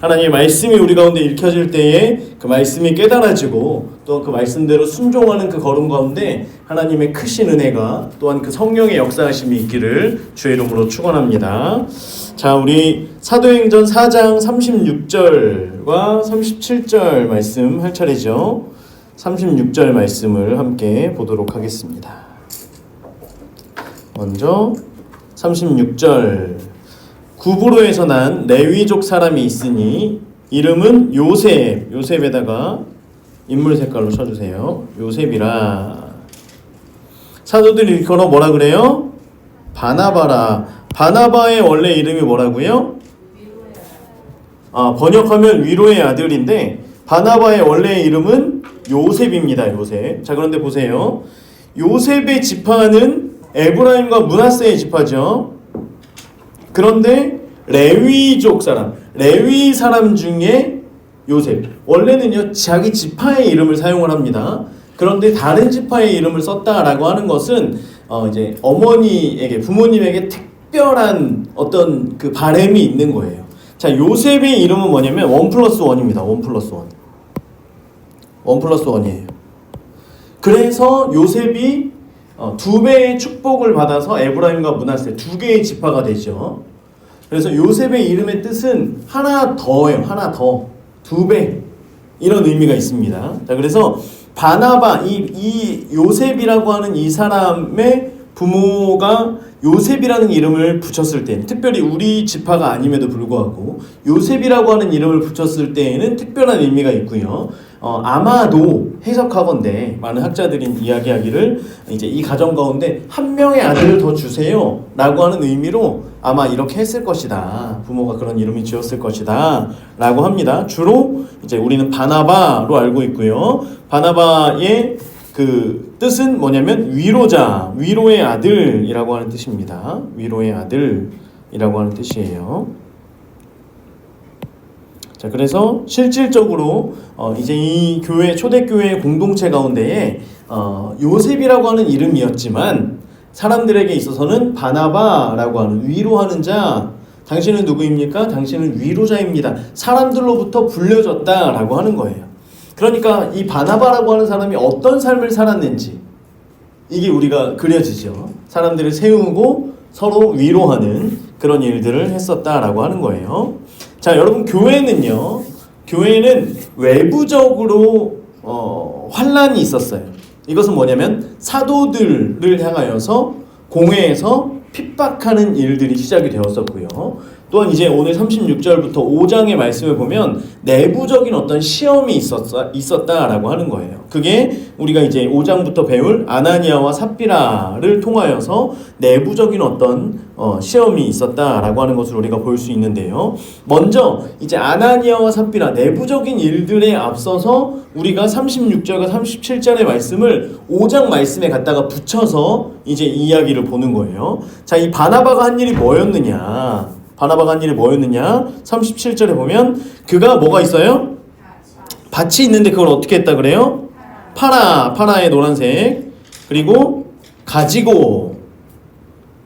하나님의 말씀이 우리 가운데 읽혀질 때에 그 말씀이 깨달아지고 또 그 말씀대로 순종하는 그 걸음 가운데 하나님의 크신 은혜가 또한 그 성령의 역사하심이 있기를 주의 이름으로 축원합니다. 자, 우리 사도행전 4장 36절과 37절 말씀 할 차례죠. 36절 말씀을 함께 보도록 하겠습니다. 먼저 36절, 구브로에서 난 레위족 사람이 있으니 이름은 요셉, 요셉에다가 인물 색깔로 쳐주세요. 요셉이라. 사도들 일컬어 뭐라 그래요? 바나바라. 바나바의 원래 이름이 뭐라고요? 번역하면 위로의 아들인데 바나바의 원래 이름은 요셉입니다. 요셉. 자, 그런데 보세요. 요셉의 지파는 에브라임과 므낫세의 지파죠. 그런데 레위족 사람, 레위 사람 중에 요셉. 원래는요, 자기 지파의 이름을 사용을 합니다. 그런데 다른 지파의 이름을 썼다라고 하는 것은 이제 어머니에게, 부모님에게 특별한 어떤 그 바램이 있는 거예요. 자, 요셉의 이름은 뭐냐면 1+1입니다. 1+1. 1+1이에요. 그래서 요셉이 2배의 축복을 받아서 에브라임과 므낫세 2개의 지파가 되죠. 그래서 요셉의 이름의 뜻은 하나 더예요. 하나 더. 2배. 이런 의미가 있습니다. 자, 그래서 바나바, 이 요셉이라고 하는 이 사람의 부모가 요셉이라는 이름을 붙였을 때, 특별히 우리 지파가 아님에도 불구하고 요셉이라고 하는 이름을 붙였을 때에는 특별한 의미가 있고요. 아마도 해석하건대 많은 학자들이 이야기하기를 이제 이 가정 가운데 한 명의 아들을 더 주세요 라고 하는 의미로 아마 이렇게 했을 것이다. 부모가 그런 이름을 지었을 것이다 라고 합니다. 주로 이제 우리는 바나바로 알고 있고요. 바나바의 그 뜻은 뭐냐면 위로자, 위로의 아들이라고 하는 뜻입니다. 위로의 아들이라고 하는 뜻이에요. 자, 그래서 실질적으로 이제 이 교회, 초대교회 공동체 가운데에 요셉이라고 하는 이름이었지만 사람들에게 있어서는 바나바라고 하는, 위로하는 자, 당신은 누구입니까? 당신은 위로자입니다. 사람들로부터 불려졌다라고 하는 거예요. 그러니까 이 바나바라고 하는 사람이 어떤 삶을 살았는지 이게 우리가 그려지죠. 사람들을 세우고 서로 위로하는 그런 일들을 했었다라고 하는 거예요. 자, 여러분, 교회는요, 교회는 외부적으로 환란이 있었어요. 이것은 뭐냐면 사도들을 향하여서 공회에서 핍박하는 일들이 시작이 되었었고요. 또한 이제 오늘 36절부터 5장의 말씀을 보면 내부적인 어떤 시험이 있었다라고 하는 거예요. 그게 우리가 이제 5장부터 배울 아나니아와 삽비라를 통하여서 내부적인 어떤 시험이 있었다라고 하는 것을 우리가 볼 수 있는데요. 먼저 이제 아나니아와 삽비라 내부적인 일들에 앞서서 우리가 36절과 37절의 말씀을 5장 말씀에 갖다가 붙여서 이제 이야기를 보는 거예요. 자, 이 바나바가 한 일이 뭐였느냐? 바나바가 한 일이 뭐였느냐? 37절에 보면 그가 뭐가 있어요? 밭이 있는데 그걸 어떻게 했다 그래요? 파라의 노란색, 그리고 가지고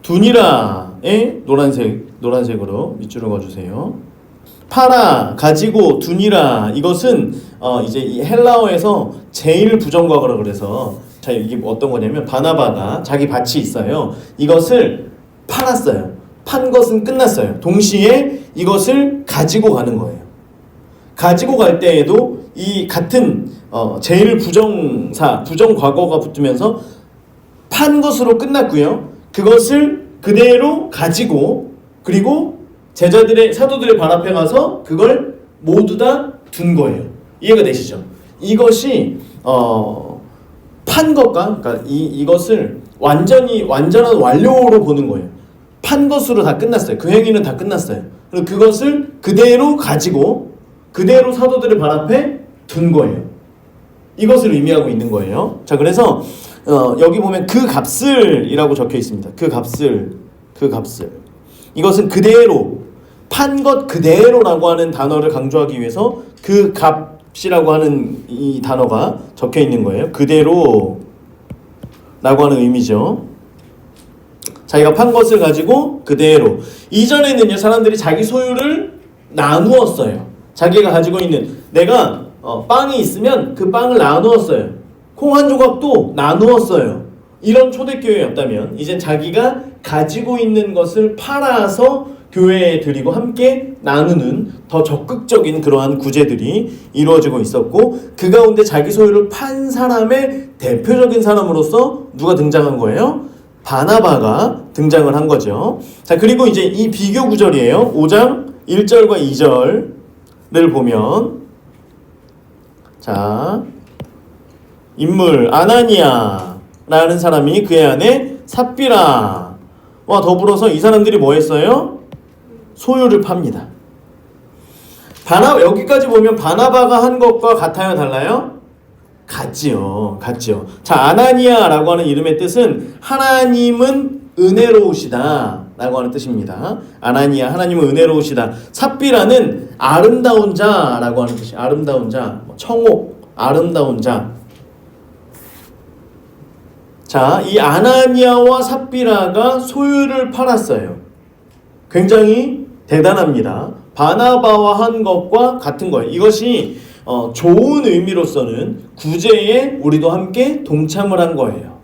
두니라의 노란색으로 밑줄을 그어주세요. 파라, 가지고, 두니라, 이것은 이제 이 헬라어에서 제일 부정과거라 그래서, 자, 이게 어떤 거냐면 바나바가 자기 밭이 있어요. 이것을 팔았어요. 판 것은 끝났어요. 동시에 이것을 가지고 가는 거예요. 가지고 갈 때에도 이 같은 제일 부정과거가 붙으면서 판 것으로 끝났고요. 그것을 그대로 가지고, 그리고 사도들의 발 앞에 가서 그걸 모두 다 둔 거예요. 이해가 되시죠? 이것이 판 것과, 그러니까 이것을 완전한 완료로 보는 거예요. 판 것으로 다 끝났어요. 그 행위는 다 끝났어요. 그리고 그것을 그대로 가지고 그대로 사도들의 발 앞에 둔 거예요. 이것을 의미하고 있는 거예요. 자, 그래서 여기 보면 그 값을이라고 적혀 있습니다. 그 값을. 이것은 그대로, 판 것 그대로라고 하는 단어를 강조하기 위해서 그 값이라고 하는 이 단어가 적혀 있는 거예요. 그대로라고 하는 의미죠. 자기가 판 것을 가지고 그대로. 이전에는요, 사람들이 자기 소유를 나누었어요. 자기가 가지고 있는 내가 빵이 있으면 그 빵을 나누었어요. 콩 한 조각도 나누었어요. 이런 초대교회였다면 이젠 자기가 가지고 있는 것을 팔아서 교회에 드리고 함께 나누는 더 적극적인 그러한 구제들이 이루어지고 있었고, 그 가운데 자기 소유를 판 사람의 대표적인 사람으로서 누가 등장한 거예요? 바나바가 등장을 한 거죠. 자, 그리고 이제 이 비교 구절이에요. 5장 1절과 2절을 보면, 자, 인물 아나니아라는 사람이 그의 아내 삽비라와 더불어서 이 사람들이 뭐 했어요? 소유를 팝니다. 여기까지 보면 바나바가 한 것과 같아요, 달라요? 같지요. 자, 아나니아라고 하는 이름의 뜻은 하나님은 은혜로우시다 라고 하는 뜻입니다. 아나니아, 하나님은 은혜로우시다. 삽비라는 아름다운 자라고 하는 뜻이, 아름다운 자, 청옥, 아름다운 자. 자, 이 아나니아와 삽비라가 소유를 팔았어요. 굉장히 대단합니다. 바나바와 한 것과 같은 거예요. 이것이 좋은 의미로서는 구제에 우리도 함께 동참을 한 거예요.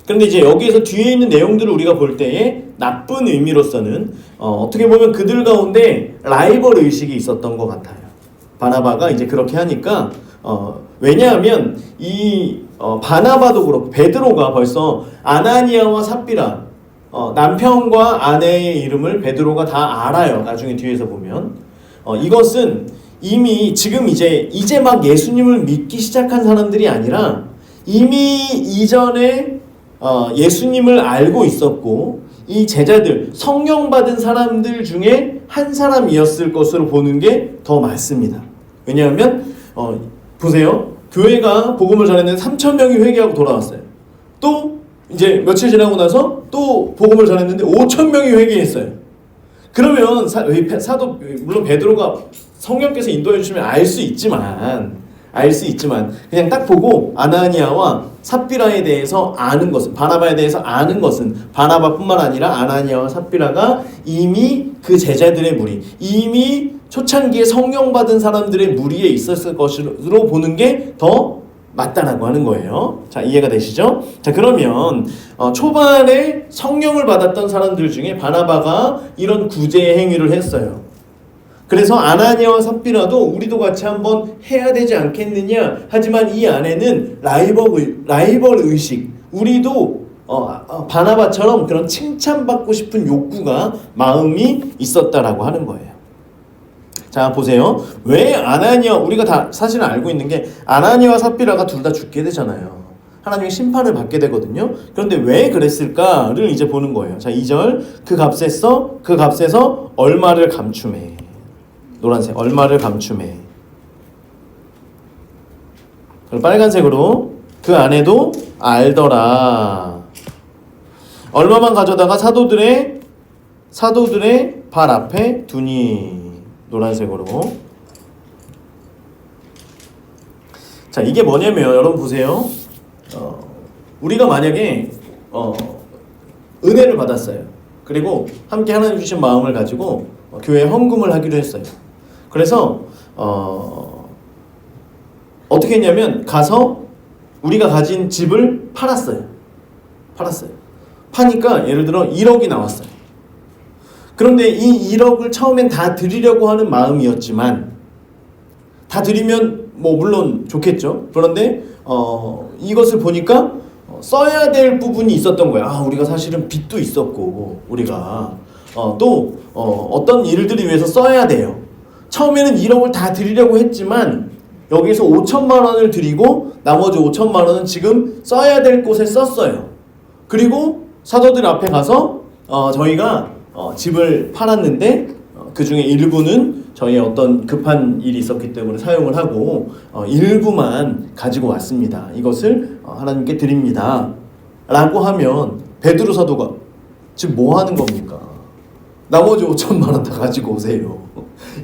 그런데 이제 여기에서 뒤에 있는 내용들을 우리가 볼 때에 나쁜 의미로서는 어떻게 보면 그들 가운데 라이벌 의식이 있었던 것 같아요. 바나바가 이제 그렇게 하니까 왜냐하면 이 바나바도 그렇고 베드로가 벌써 아나니아와 삽비라 남편과 아내의 이름을 베드로가 다 알아요. 나중에 뒤에서 보면 이것은 이미 지금 이제 막 예수님을 믿기 시작한 사람들이 아니라 이미 이전에 예수님을 알고 있었고 이 제자들 성령 받은 사람들 중에 한 사람이었을 것으로 보는 게 더 맞습니다. 왜냐하면 보세요. 교회가 복음을 전했는데 3,000명이 회개하고 돌아왔어요. 또 이제 며칠 지나고 나서 또 복음을 전했는데 5,000명이 회개했어요. 그러면 사도 물론 베드로가 성령께서 인도해 주시면 알 수 있지만 그냥 딱 보고 아나니아와 삽비라에 대해서 아는 것은, 바나바에 대해서 아는 것은 바나바뿐만 아니라 아나니아와 삽비라가 이미 그 제자들의 무리, 이미 초창기에 성령 받은 사람들의 무리에 있었을 것으로 보는 게 더 맞다라고 하는 거예요. 자, 이해가 되시죠? 자, 그러면 초반에 성령을 받았던 사람들 중에 바나바가 이런 구제 행위를 했어요. 그래서 아나니아와 삽비라도 우리도 같이 한번 해야 되지 않겠느냐. 하지만 이 안에는 라이벌 의식, 우리도 바나바처럼 그런 칭찬받고 싶은 욕구가, 마음이 있었다라고 하는 거예요. 자, 보세요. 왜 아나니아, 우리가 다 사실은 알고 있는 게 아나니아와 삽비라가 둘 다 죽게 되잖아요. 하나님의 심판을 받게 되거든요. 그런데 왜 그랬을까를 이제 보는 거예요. 자, 2절. 그 값에서 얼마를 감추매. 노란색, 얼마를 감추매. 그리고 빨간색으로 그 안에도 알더라. 얼마만 가져다가 사도들의 발 앞에 두니. 노란색으로. 자, 이게 뭐냐면 여러분 보세요. 우리가 만약에 은혜를 받았어요. 그리고 함께 하나님 주신 마음을 가지고 교회에 헌금을 하기로 했어요. 그래서 어떻게 했냐면 가서 우리가 가진 집을 팔았어요. 파니까 예를 들어 1억이 나왔어요. 그런데 이 1억을 처음엔 다 드리려고 하는 마음이었지만, 다 드리면 뭐 물론 좋겠죠. 그런데 이것을 보니까 써야 될 부분이 있었던 거야. 우리가 사실은 빚도 있었고 우리가 또 어떤 일들을 위해서 써야 돼요. 처음에는 1억을 다 드리려고 했지만 여기서 5천만 원을 드리고 나머지 5천만 원은 지금 써야 될 곳에 썼어요. 그리고 사도들 앞에 가서 저희가 집을 팔았는데 그 중에 일부는 저희 어떤 급한 일이 있었기 때문에 사용을 하고 일부만 가지고 왔습니다. 이것을 하나님께 드립니다. 라고 하면 베드로 사도가 지금 뭐 하는 겁니까? 나머지 5천만 원 다 가지고 오세요.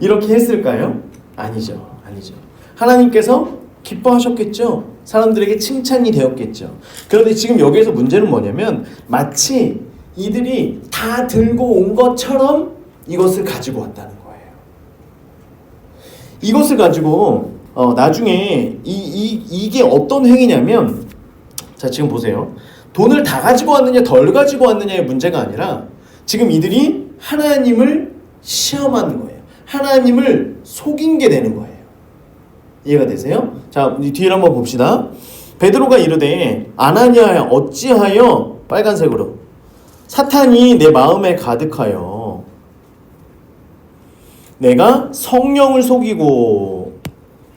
이렇게 했을까요? 아니죠. 하나님께서 기뻐하셨겠죠. 사람들에게 칭찬이 되었겠죠. 그런데 지금 여기에서 문제는 뭐냐면 마치 이들이 다 들고 온 것처럼 이것을 가지고 왔다는 거예요. 이것을 가지고 나중에 이게 어떤 행위냐면, 자 지금 보세요. 돈을 다 가지고 왔느냐 덜 가지고 왔느냐의 문제가 아니라 지금 이들이 하나님을 시험하는 거예요. 하나님을 속인 게 되는 거예요. 이해가 되세요? 자 뒤를 한번 봅시다. 베드로가 이르되 아나니아야 어찌하여, 빨간색으로, 사탄이 내 마음에 가득하여 내가 성령을 속이고,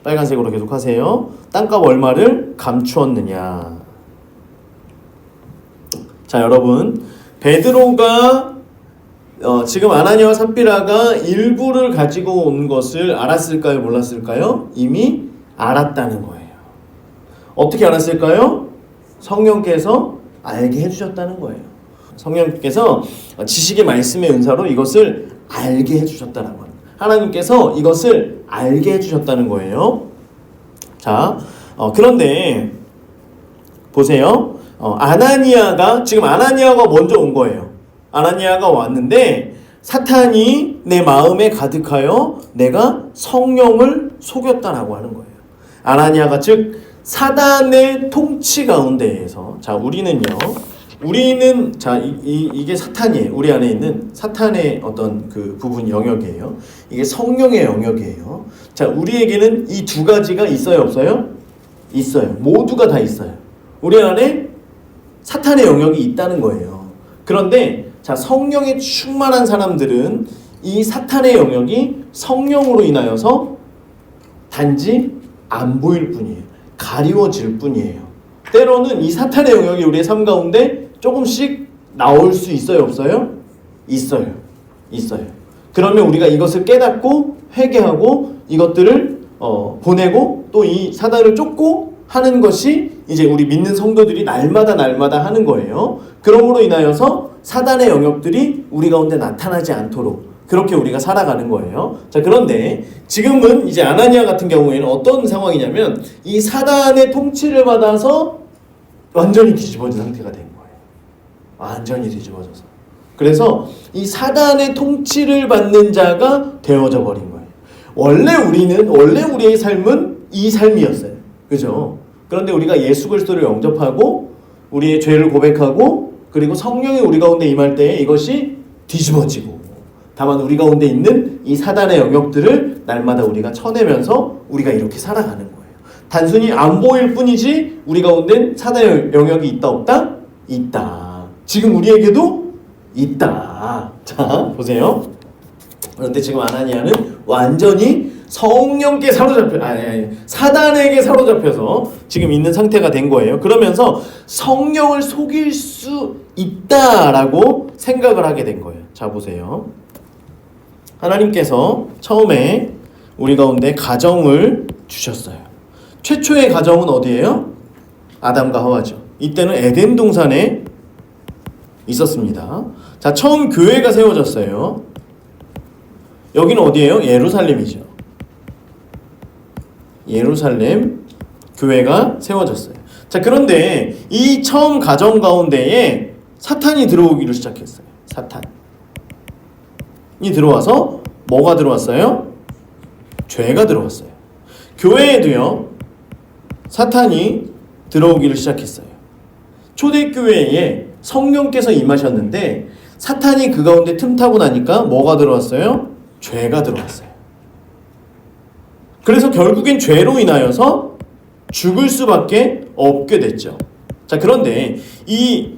빨간색으로 계속하세요. 땅값 얼마를 감추었느냐. 자 여러분, 베드로가 지금 아나니아와 삽비라가 일부를 가지고 온 것을 알았을까요? 몰랐을까요? 이미 알았다는 거예요. 어떻게 알았을까요? 성령께서 알게 해주셨다는 거예요. 성령께서 지식의 말씀의 은사로 이것을 알게 해주셨다는 거예요. 하나님께서 이것을 알게 해주셨다는 거예요. 자, 그런데 보세요. 지금 아나니아가 먼저 온 거예요. 아나니아가 왔는데 사탄이 내 마음에 가득하여 내가 성령을 속였다라고 하는 거예요. 아나니아가 즉 사단의 통치 가운데에서, 자 우리는 자 이게 사탄이에요. 우리 안에 있는 사탄의 어떤 그 부분 영역이에요. 이게 성령의 영역이에요. 자 우리에게는 이 두 가지가 있어요, 없어요? 있어요. 모두가 다 있어요. 우리 안에 사탄의 영역이 있다는 거예요. 그런데 자 성령에 충만한 사람들은 이 사탄의 영역이 성령으로 인하여서 단지 안 보일 뿐이에요. 가리워질 뿐이에요. 때로는 이 사탄의 영역이 우리의 삶 가운데 조금씩 나올 수 있어요, 없어요? 있어요. 그러면 우리가 이것을 깨닫고 회개하고 이것들을 보내고 또 이 사단을 쫓고 하는 것이 이제 우리 믿는 성도들이 날마다 하는 거예요. 그러므로 인하여서 사단의 영역들이 우리 가운데 나타나지 않도록 그렇게 우리가 살아가는 거예요. 자, 그런데 지금은 이제 아나니아 같은 경우에는 어떤 상황이냐면 이 사단의 통치를 받아서 완전히 뒤집어진 상태가 된 거예요. 완전히 뒤집어져서. 그래서 이 사단의 통치를 받는 자가 되어져 버린 거예요. 원래 우리의 삶은 이 삶이었어요. 그죠? 그런데 우리가 예수 그리스도를 영접하고 우리의 죄를 고백하고 그리고 성령이 우리 가운데 임할 때에 이것이 뒤집어지고, 다만 우리 가운데 있는 이 사단의 영역들을 날마다 우리가 쳐내면서 우리가 이렇게 살아가는 거예요. 단순히 안 보일 뿐이지 우리 가운데 사단의 영역이 있다 없다? 있다. 지금 우리에게도 있다. 자 보세요. 그런데 지금 아나니아는 완전히 성령께 사단에게 사로잡혀서 지금 있는 상태가 된 거예요. 그러면서 성령을 속일 수 있다라고 생각을 하게 된 거예요. 자 보세요. 하나님께서 처음에 우리 가운데 가정을 주셨어요. 최초의 가정은 어디예요? 아담과 하와죠. 이때는 에덴 동산에 있었습니다. 자, 처음 교회가 세워졌어요. 여기는 어디예요? 예루살렘이죠. 예루살렘 교회가 세워졌어요. 자, 그런데 이 처음 가정 가운데에 사탄이 들어오기를 시작했어요. 사탄이 들어와서 뭐가 들어왔어요? 죄가 들어왔어요. 교회에도요, 사탄이 들어오기를 시작했어요. 초대교회에 성령께서 임하셨는데 사탄이 그 가운데 틈타고 나니까 뭐가 들어왔어요? 죄가 들어왔어요. 그래서 결국엔 죄로 인하여서 죽을 수밖에 없게 됐죠. 자, 그런데 이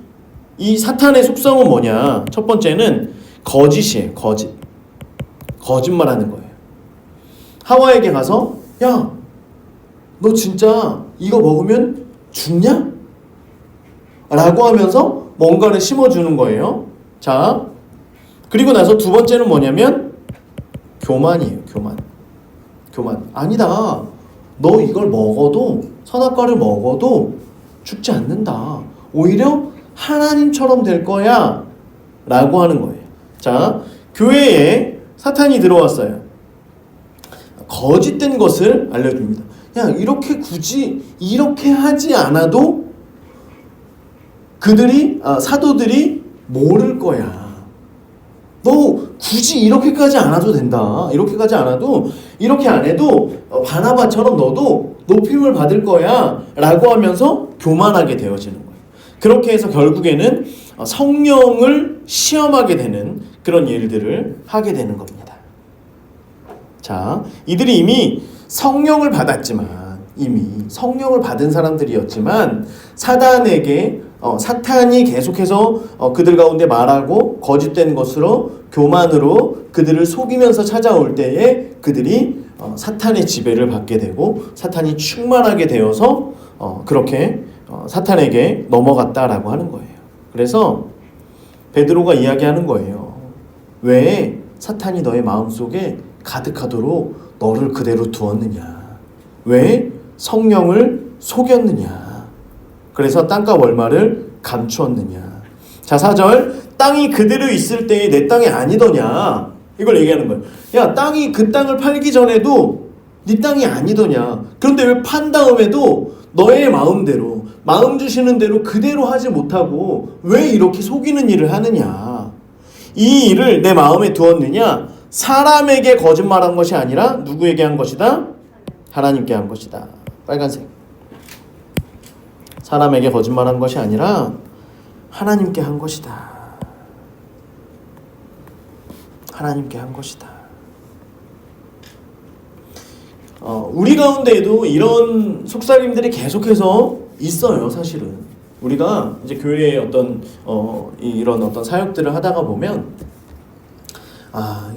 사탄의 속성은 뭐냐? 첫 번째는 거짓이에요. 거짓말하는 거예요. 하와에게 가서 야, 너 진짜 이거 먹으면 죽냐? 라고 하면서 뭔가를 심어주는 거예요. 자, 그리고 나서 두 번째는 뭐냐면 교만이에요. 교만. 아니다. 너 이걸 먹어도, 선악과를 먹어도 죽지 않는다. 오히려 하나님처럼 될 거야. 라고 하는 거예요. 자, 교회에 사탄이 들어왔어요. 거짓된 것을 알려줍니다. 야, 이렇게 굳이 이렇게 하지 않아도 사도들이 모를 거야. 너 굳이 이렇게까지 안 해도 된다. 이렇게까지 안 해도 이렇게 안 해도 바나바처럼 너도 높임을 받을 거야 라고 하면서 교만하게 되어지는 거예요. 그렇게 해서 결국에는 성령을 시험하게 되는 그런 일들을 하게 되는 겁니다. 자, 이들이 이미 성령을 받았지만 이미 성령을 받은 사람들이었지만 사탄이 계속해서 그들 가운데 말하고 거짓된 것으로 교만으로 그들을 속이면서 찾아올 때에 그들이 사탄의 지배를 받게 되고 사탄이 충만하게 되어서 그렇게 사탄에게 넘어갔다라고 하는 거예요. 그래서 베드로가 이야기하는 거예요. 왜 사탄이 너의 마음속에 가득하도록 너를 그대로 두었느냐? 왜 성령을 속였느냐? 그래서 땅과 월말을 감추었느냐? 자, 4절, 땅이 그대로 있을 때에 내 땅이 아니더냐? 이걸 얘기하는 거예요. 야, 땅이 그 땅을 팔기 전에도 네 땅이 아니더냐? 그런데 왜 판 다음에도 너의 마음대로, 마음 주시는 대로 그대로 하지 못하고 왜 이렇게 속이는 일을 하느냐? 이 일을 내 마음에 두었느냐? 사람에게 거짓말한 것이 아니라 누구에게 한 것이다? 하나님께 한 것이다. 빨간색. 사람에게 거짓말한 것이 아니라 하나님께 한 것이다. 하나님께 한 것이다. 우리 가운데에도 이런 속삭임들이 계속해서 있어요. 사실은 우리가 이제 교회의 이런 어떤 사역들을 하다가 보면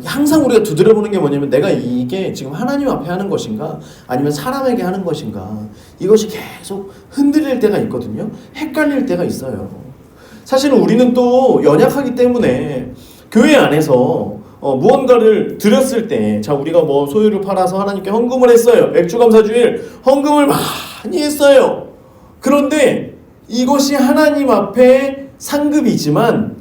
항상 우리가 두드려보는 게 뭐냐면 내가 이게 지금 하나님 앞에 하는 것인가 아니면 사람에게 하는 것인가, 이것이 계속 흔들릴 때가 있거든요. 헷갈릴 때가 있어요. 사실은 우리는 또 연약하기 때문에 교회 안에서 무언가를 드렸을 때, 자, 우리가 뭐 소유를 팔아서 하나님께 헌금을 했어요. 맥주감사주일 헌금을 많이 했어요. 그런데 이것이 하나님 앞에 상급이지만,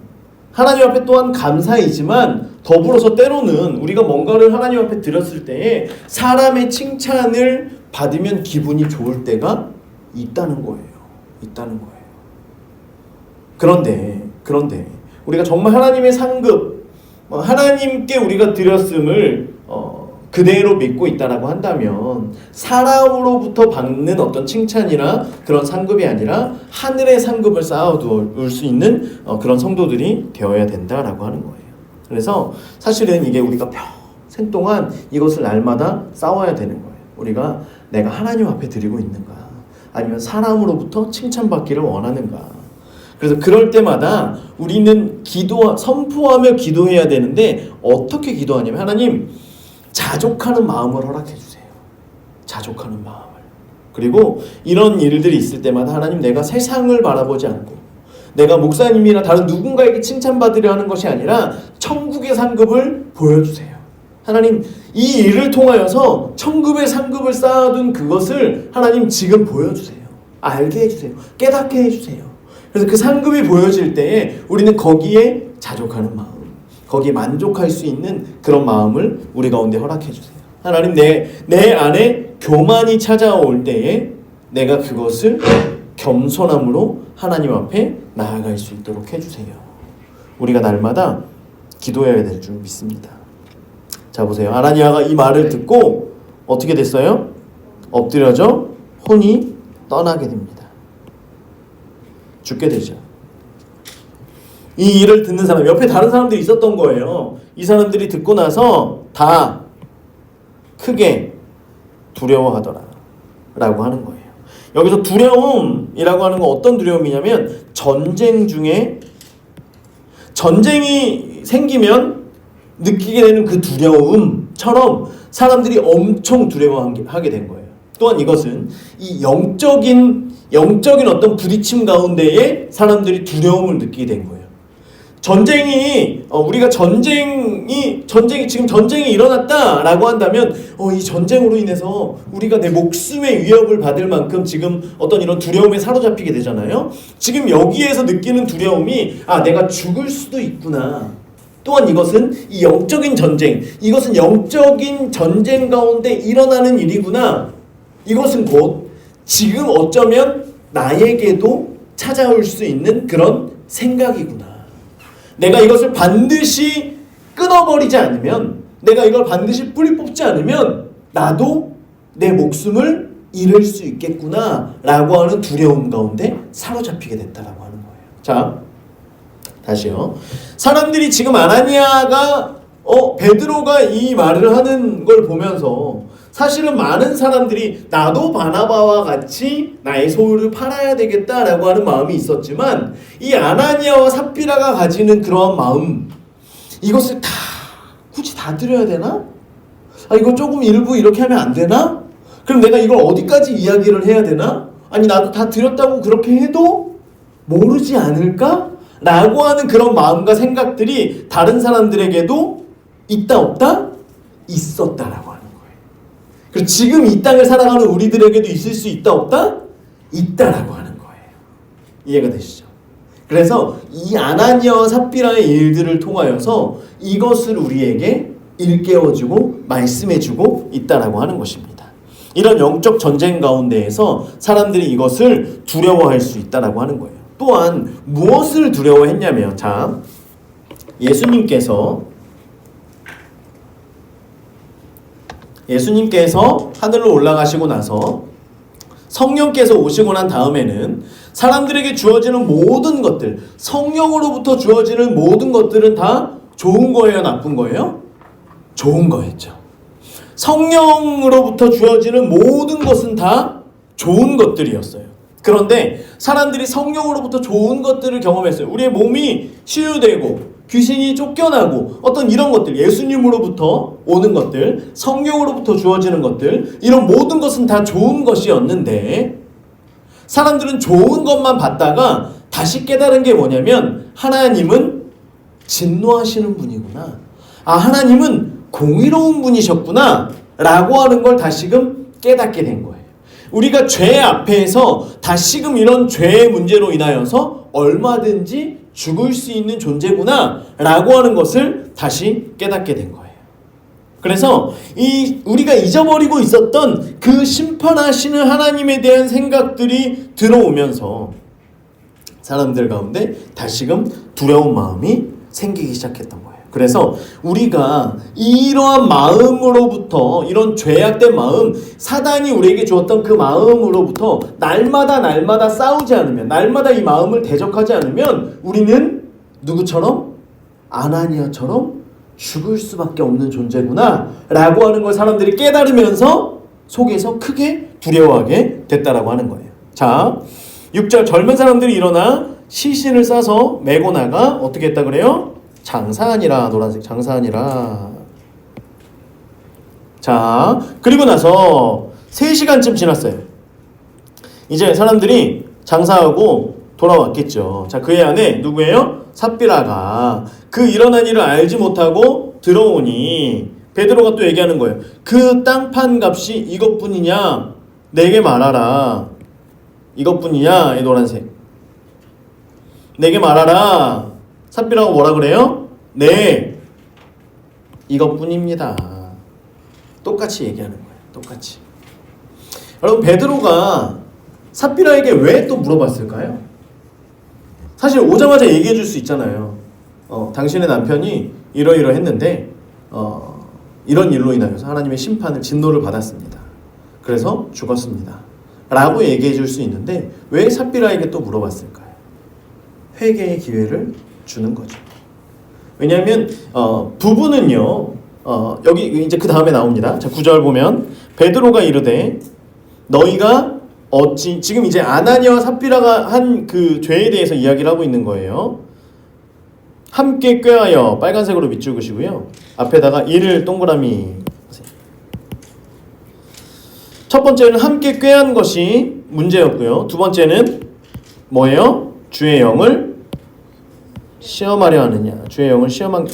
하나님 앞에 또한 감사이지만, 더불어서 때로는 우리가 뭔가를 하나님 앞에 드렸을 때에 사람의 칭찬을 받으면 기분이 좋을 때가 있다는 거예요. 있다는 거예요. 그런데 우리가 정말 하나님의 상급, 하나님께 우리가 드렸음을 그대로 믿고 있다라고 한다면 사람으로부터 받는 어떤 칭찬이나 그런 상급이 아니라 하늘의 상급을 쌓아둘 수 있는 그런 성도들이 되어야 된다라고 하는 거예요. 그래서 사실은 이게 우리가 평생 동안 이것을 날마다 싸워야 되는 거예요. 우리가 내가 하나님 앞에 드리고 있는가, 아니면 사람으로부터 칭찬받기를 원하는가. 그래서 그럴 때마다 우리는 선포하며 기도해야 되는데, 어떻게 기도하냐면, 하나님, 자족하는 마음을 허락해 주세요. 자족하는 마음을. 그리고 이런 일들이 있을 때마다 하나님, 내가 세상을 바라보지 않고 내가 목사님이나 다른 누군가에게 칭찬받으려 하는 것이 아니라 천국의 상급을 보여주세요. 하나님, 이 일을 통하여서 천국의 상급을 쌓아둔 그것을 하나님 지금 보여주세요. 알게 해주세요. 깨닫게 해주세요. 그래서 그 상급이 보여질 때에 우리는 거기에 자족하는 마음, 거기에 만족할 수 있는 그런 마음을 우리 가운데 허락해 주세요. 하나님, 내 안에 교만이 찾아올 때에 내가 그것을 겸손함으로 하나님 앞에 나아갈 수 있도록 해주세요. 우리가 날마다 기도해야 될 줄 믿습니다. 자, 보세요. 아나니아가 이 말을 듣고 어떻게 됐어요? 엎드려져 혼이 떠나게 됩니다. 죽게 되죠. 이 일을 듣는 사람, 옆에 다른 사람들이 있었던 거예요. 이 사람들이 듣고 나서 다 크게 두려워하더라 라고 하는 거예요. 여기서 두려움이라고 하는 건 어떤 두려움이냐면, 전쟁 중에 전쟁이 생기면 느끼게 되는 그 두려움처럼 사람들이 엄청 두려워하게 된 거예요. 또한 이것은 이 영적인 어떤 부딪힘 가운데에 사람들이 두려움을 느끼게 된 거예요. 우리가 지금 전쟁이 일어났다라고 한다면, 이 전쟁으로 인해서 우리가 내 목숨의 위협을 받을 만큼 지금 어떤 이런 두려움에 사로잡히게 되잖아요. 지금 여기에서 느끼는 두려움이, 내가 죽을 수도 있구나. 또한 이것은 이 영적인 전쟁, 이것은 영적인 전쟁 가운데 일어나는 일이구나. 이것은 곧 지금 어쩌면 나에게도 찾아올 수 있는 그런 생각이구나. 내가 이것을 반드시 끊어버리지 않으면, 내가 이걸 반드시 뿌리 뽑지 않으면 나도 내 목숨을 잃을 수 있겠구나 라고 하는 두려움 가운데 사로잡히게 됐다라고 하는 거예요. 자, 다시요. 사람들이 지금 아나니아가 베드로가 이 말을 하는 걸 보면서 사실은 많은 사람들이 나도 바나바와 같이 나의 소유를 팔아야 되겠다라고 하는 마음이 있었지만, 이 아나니아와 삽비라가 가지는 그러한 마음, 이것을 다 굳이 다 드려야 되나? 이거 조금 일부 이렇게 하면 안 되나? 그럼 내가 이걸 어디까지 이야기를 해야 되나? 아니 나도 다 드렸다고 그렇게 해도 모르지 않을까? 라고 하는 그런 마음과 생각들이 다른 사람들에게도 있다 없다? 있었다라고 하는 거예요. 그리고 지금 이 땅을 살아가는 우리들에게도 있을 수 있다 없다? 있다라고 하는 거예요. 이해가 되시죠? 그래서 이 아나니아와 삽비라의 일들을 통하여서 이것을 우리에게 일깨워주고 말씀해주고 있다라고 하는 것입니다. 이런 영적 전쟁 가운데에서 사람들이 이것을 두려워할 수 있다라고 하는 거예요. 또한 무엇을 두려워했냐면, 자, 예수님께서 하늘로 올라가시고 나서 성령께서 오시고 난 다음에는 사람들에게 주어지는 모든 것들, 성령으로부터 주어지는 모든 것들은 다 좋은 거예요, 나쁜 거예요? 좋은 거였죠. 성령으로부터 주어지는 모든 것은 다 좋은 것들이었어요. 그런데 사람들이 성령으로부터 좋은 것들을 경험했어요. 우리의 몸이 치유되고 귀신이 쫓겨나고 어떤 이런 것들, 예수님으로부터 오는 것들, 성령으로부터 주어지는 것들, 이런 모든 것은 다 좋은 것이었는데 사람들은 좋은 것만 봤다가 다시 깨달은 게 뭐냐면, 하나님은 진노하시는 분이구나, 하나님은 공의로운 분이셨구나 라고 하는 걸 다시금 깨닫게 된 거예요. 우리가 죄 앞에서 다시금 이런 죄의 문제로 인하여서 얼마든지 죽을 수 있는 존재구나 라고 하는 것을 다시 깨닫게 된 거예요. 그래서 우리가 잊어버리고 있었던 그 심판하시는 하나님에 대한 생각들이 들어오면서 사람들 가운데 다시금 두려운 마음이 생기기 시작했던 거예요. 그래서 우리가 이러한 마음으로부터, 이런 죄악된 마음, 사단이 우리에게 주었던 그 마음으로부터 날마다 싸우지 않으면, 날마다 이 마음을 대적하지 않으면 우리는 누구처럼? 아나니아처럼 죽을 수밖에 없는 존재구나 라고 하는 걸 사람들이 깨달으면서 속에서 크게 두려워하게 됐다라고 하는 거예요. 자, 6절, 젊은 사람들이 일어나 시신을 싸서 메고 나가 어떻게 했다 그래요? 장사하니라. 노란색 장사하니라. 자, 그리고 나서 3시간쯤 지났어요. 이제 사람들이 장사하고 돌아왔겠죠. 자, 그의 아내 누구예요? 삽비라가 그 일어난 일을 알지 못하고 들어오니 베드로가 또 얘기하는 거예요. 그 땅판 값이 이것뿐이냐? 내게 말하라. 이것뿐이냐? 이 노란색. 내게 말하라. 삽비라가 뭐라 그래요? 네, 이것뿐입니다. 똑같이 얘기하는 거예요. 똑같이. 여러분, 베드로가 삽비라에게 왜 또 물어봤을까요? 사실 오자마자 얘기해 줄 수 있잖아요. 당신의 남편이 이러이러했는데 이런 일로 인하여서 하나님의 심판을, 진노를 받았습니다. 그래서 죽었습니다. 라고 얘기해 줄 수 있는데 왜 삽비라에게 또 물어봤을까요? 회개의 기회를 주는 거죠. 왜냐하면 부부는요, 여기 이제 그 다음에 나옵니다. 자, 9절 보면 베드로가 이르되 너희가 어찌, 지금 이제 아나니아와 삽비라가 한 그 죄에 대해서 이야기를 하고 있는 거예요. 함께 꾀하여, 빨간색으로 밑줄 그시고요. 앞에다가 1을 동그라미. 첫 번째는 함께 꾀한 것이 문제였고요. 두 번째는 뭐예요? 주의 영을 시험하려 하느냐. 주의 영을 시험한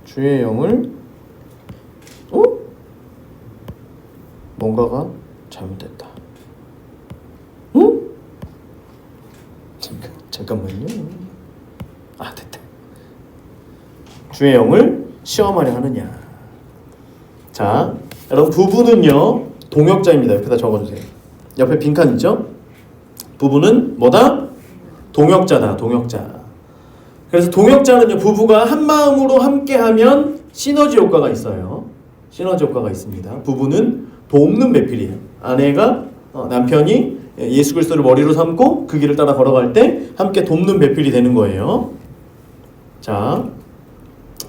주의 영을 뭔가가 잘못됐다. 잠깐만요. 됐다. 주의 영을 시험하려 하느냐. 자, 여러분, 부부는요 동역자입니다. 옆에다 적어주세요. 옆에 빈칸 있죠? 부부는 뭐다? 동역자다, 동역자. 그래서 동역자는요, 부부가 한 마음으로 함께하면 시너지 효과가 있어요. 시너지 효과가 있습니다. 부부는 돕는 배필이에요. 아내가 남편이 예수 그리스도를 머리로 삼고 그 길을 따라 걸어갈 때 함께 돕는 배필이 되는 거예요. 자,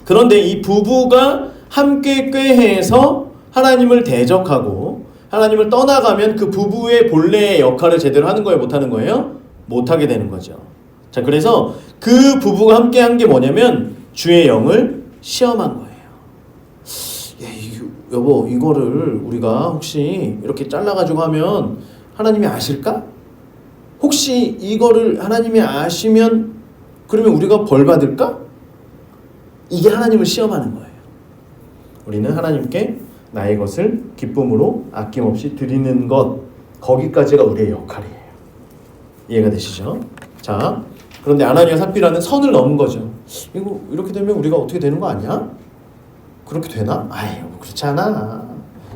그런데 이 부부가 함께 꾀해서 하나님을 대적하고 하나님을 떠나가면 그 부부의 본래의 역할을 제대로 하는 거예요, 못하는 거예요? 못하게 되는 거죠. 자, 그래서 그 부부가 함께 한 게 뭐냐면 주의 영을 시험한 거예요. 여보, 이거를 우리가 혹시 이렇게 잘라가지고 하면 하나님이 아실까? 혹시 이거를 하나님이 아시면 그러면 우리가 벌 받을까? 이게 하나님을 시험하는 거예요. 우리는 하나님께 나의 것을 기쁨으로 아낌없이 드리는 것, 거기까지가 우리의 역할이에요. 이해가 되시죠? 자, 그런데 아나니아 삽비라는 선을 넘은 거죠. 이거 이렇게 되면 우리가 어떻게 되는 거 아니야? 그렇게 되나? 아유, 그렇지 않아.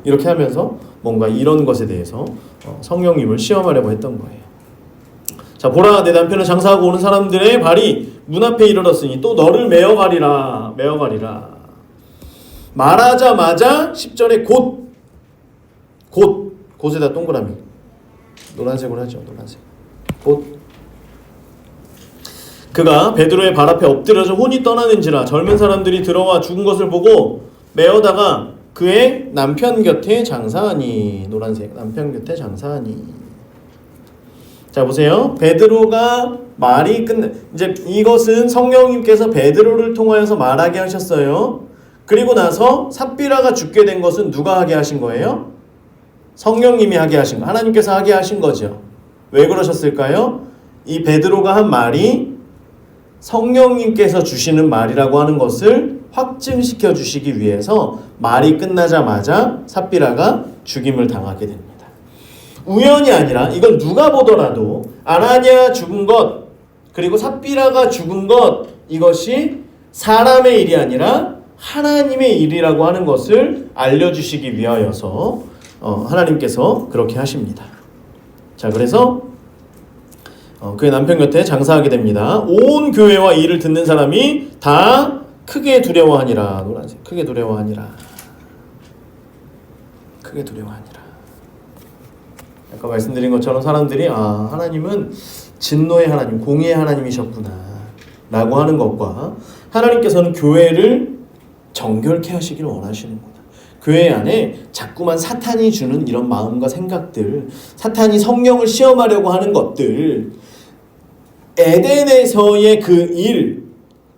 이렇게 하면서 뭔가 이런 것에 대해서 성령님을 시험하려고 했던 거예요. 자, 보라, 내 남편은 장사하고 오는 사람들의 발이 문 앞에 이르렀으니 또 너를 메어가리라. 말하자마자 10절에 곧에다 동그라미. 노란색으로 하죠. 노란색. 곧. 그가 베드로의 발 앞에 엎드려져 혼이 떠나는지라 젊은 사람들이 들어와 죽은 것을 보고 메어다가 그의 남편 곁에 장사하니. 노란색. 남편 곁에 장사하니. 자, 보세요. 베드로가 말이 이제 이것은 성령님께서 베드로를 통하여서 말하게 하셨어요. 그리고 나서 삽비라가 죽게 된 것은 누가 하게 하신 거예요? 성령님이 하게 하신 거. 하나님께서 하게 하신 거죠. 왜 그러셨을까요? 이 베드로가 한 말이 성령님께서 주시는 말이라고 하는 것을 확증시켜 주시기 위해서 말이 끝나자마자 삽비라가 죽임을 당하게 됩니다. 우연이 아니라 이걸 누가 보더라도 아나니아 죽은 것 그리고 삽비라가 죽은 것, 이것이 사람의 일이 아니라 하나님의 일이라고 하는 것을 알려주시기 위하여서 하나님께서 그렇게 하십니다. 자, 그래서 그의 남편 곁에 장사하게 됩니다. 온 교회와 이를 듣는 사람이 다 크게 두려워하니라. 노란색. 크게 두려워하니라. 크게 두려워하니라. 아까 말씀드린 것처럼 사람들이 하나님은 진노의 하나님, 공의의 하나님이셨구나 라고 하는 것과 하나님께서는 교회를 정결케 하시기를 원하시는구나. 교회 안에 자꾸만 사탄이 주는 이런 마음과 생각들, 사탄이 성령을 시험하려고 하는 것들, 에덴에서의 그 일,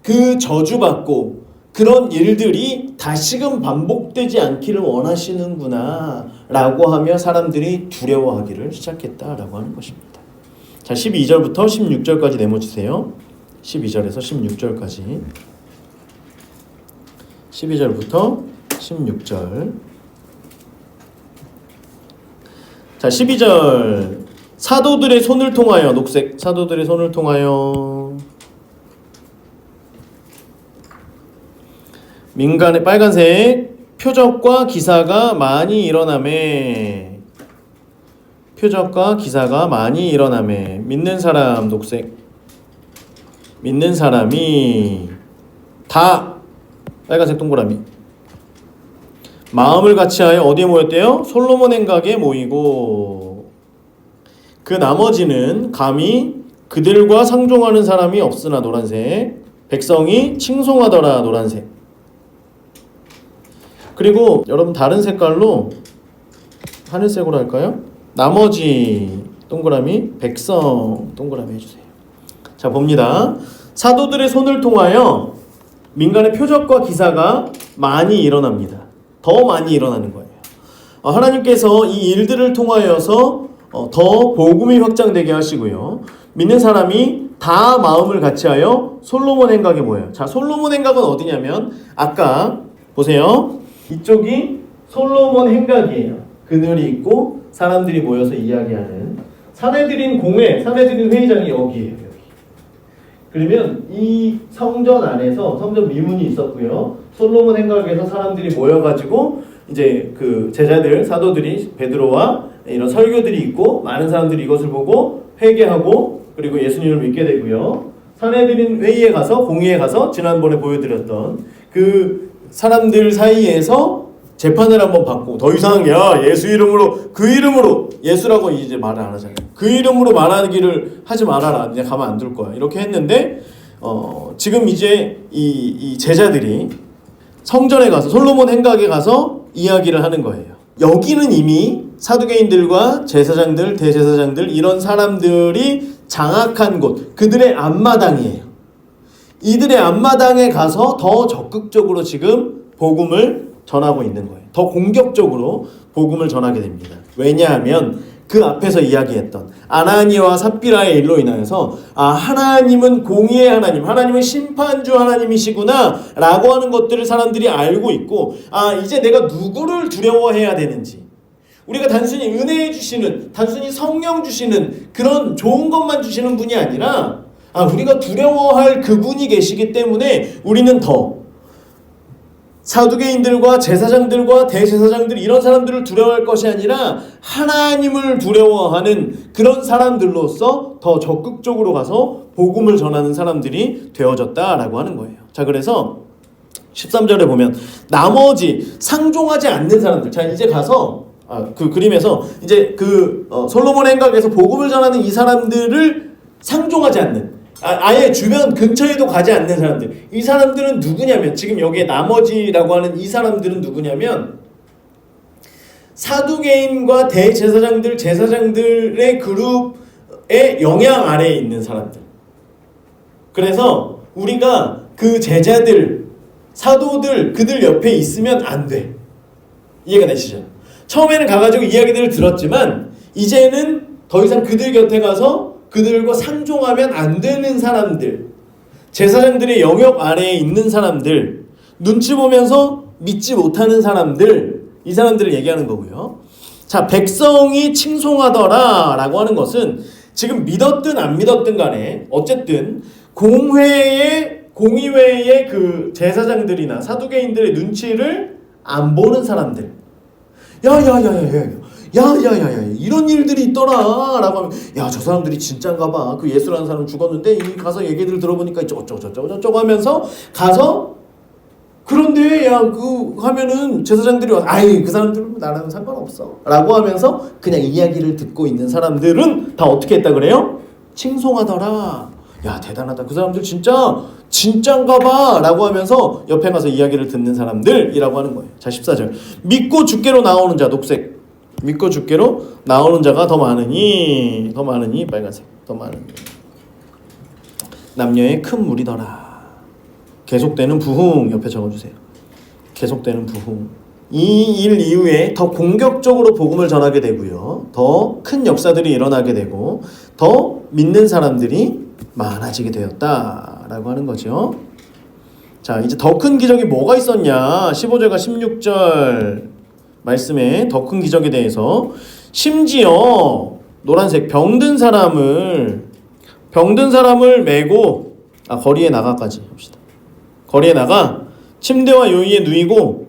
그 저주받고 그런 일들이 다시금 반복되지 않기를 원하시는구나 라고 하며 사람들이 두려워하기를 시작했다라고 하는 것입니다. 자, 12절부터 16절까지 내모주세요. 12절에서 16절까지. 12절부터 16절. 자, 12절. 사도들의 손을 통하여, 녹색, 사도들의 손을 통하여 민간의 빨간색 표적과 기사가 많이 일어나매. 표적과 기사가 많이 일어나매. 믿는 사람, 녹색. 믿는 사람이 다 빨간색 동그라미. 마음을 같이하여 어디에 모였대요? 솔로몬 행각에 모이고 그 나머지는 감히 그들과 상종하는 사람이 없으나 노란색. 백성이 칭송하더라 노란색. 그리고 여러분 다른 색깔로 하늘색으로 할까요? 나머지 동그라미 백성 동그라미 해주세요. 자, 봅니다. 사도들의 손을 통하여 민간의 표적과 기사가 많이 일어납니다. 더 많이 일어나는 거예요. 하나님께서 이 일들을 통하여서 더 복음이 확장되게 하시고요. 믿는 사람이 다 마음을 같이하여 솔로몬 행각에 모여요. 자, 솔로몬 행각은 어디냐면 아까 보세요. 이쪽이 솔로몬 행각이에요. 그늘이 있고 사람들이 모여서 이야기하는 사내들인 공회, 사내들인 회의장이 여기에요. 여기. 그러면 이 성전 안에서 성전 미문이 있었고요. 솔로몬 행각에서 사람들이 모여가지고 이제 그 제자들, 사도들이 베드로와 이런 설교들이 있고 많은 사람들이 이것을 보고 회개하고 그리고 예수님을 믿게 되고요. 사내들인 회의에 가서 공의에 가서 지난번에 보여드렸던 그 사람들 사이에서 재판을 한번 받고 더 이상 야 예수 이름으로 그 이름으로 예수라고 이제 말을 안 하잖아요. 그 이름으로 말하기를 하지 말아라. 이제 가만 안 둘 거야. 이렇게 했는데 지금 이제 이 제자들이 성전에 가서 솔로몬 행각에 가서 이야기를 하는 거예요. 여기는 이미 사두개인들과 제사장들, 대제사장들 이런 사람들이 장악한 곳, 그들의 앞마당이에요. 이들의 앞마당에 가서 더 적극적으로 지금 복음을 전하고 있는 거예요. 더 공격적으로 복음을 전하게 됩니다. 왜냐하면 그 앞에서 이야기했던 아나니아와 삽비라의 일로 인하여서 하나님은 공의의 하나님, 하나님은 심판주 하나님이시구나 라고 하는 것들을 사람들이 알고 있고 이제 내가 누구를 두려워해야 되는지, 우리가 단순히 은혜 주시는, 단순히 성령 주시는 그런 좋은 것만 주시는 분이 아니라 우리가 두려워할 그분이 계시기 때문에 우리는 더 사두개인들과 제사장들과 대제사장들 이런 사람들을 두려워할 것이 아니라 하나님을 두려워하는 그런 사람들로서 더 적극적으로 가서 복음을 전하는 사람들이 되어졌다라고 하는 거예요. 자, 그래서 13절에 보면 나머지 상종하지 않는 사람들, 자 이제 가서 그 그림에서 이제 솔로몬 행각에서 복음을 전하는 이 사람들을 상종하지 않는, 아예 주변 근처에도 가지 않는 사람들, 이 사람들은 누구냐면, 지금 여기에 나머지라고 하는 이 사람들은 누구냐면 사두개인과 대제사장들, 제사장들의 그룹의 영향 아래에 있는 사람들. 그래서 우리가 그 제자들, 사도들, 그들 옆에 있으면 안 돼. 이해가 되시죠? 처음에는 가가지고 이야기들을 들었지만 이제는 더 이상 그들 곁에 가서 그들과 상종하면 안 되는 사람들, 제사장들의 영역 아래에 있는 사람들, 눈치 보면서 믿지 못하는 사람들, 이 사람들을 얘기하는 거고요. 자, 백성이 칭송하더라 라고 하는 것은 지금 믿었든 안 믿었든 간에 어쨌든 공의회의 그 제사장들이나 사두개인들의 눈치를 안 보는 사람들. 야야야야 이런 일들이 있더라 라고 하면 야 저 사람들이 진짠가 봐. 그 예수라는 사람 죽었는데 가서 얘기들 들어보니까 저쩌고 하면서 가서, 그런데 하면은 제사장들이 와서 그 사람들은 나랑 상관없어 라고 하면서 그냥 이야기를 듣고 있는 사람들은 다 어떻게 했다 그래요? 칭송하더라. 야 대단하다. 그 사람들 진짠가 봐 라고 하면서 옆에 가서 이야기를 듣는 사람들이라고 하는 거예요. 자, 14절. 믿고 주께로 나오는 자, 녹색. 믿고 주께로 나오는 자가 더 많으니 빨간색. 더 많으니 남녀의 큰 무리더라. 계속되는 부흥 옆에 적어주세요. 계속되는 부흥. 이 일 이후에 더 공격적으로 복음을 전하게 되고요. 더 큰 역사들이 일어나게 되고 더 믿는 사람들이 많아지게 되었다라고 하는 거죠. 자, 이제 더 큰 기적이 뭐가 있었냐? 15절과 16절 말씀에 더 큰 기적에 대해서, 심지어 노란색 병든 사람을 메고 거리에 나가까지 합시다. 거리에 나가 침대와 요이에 누이고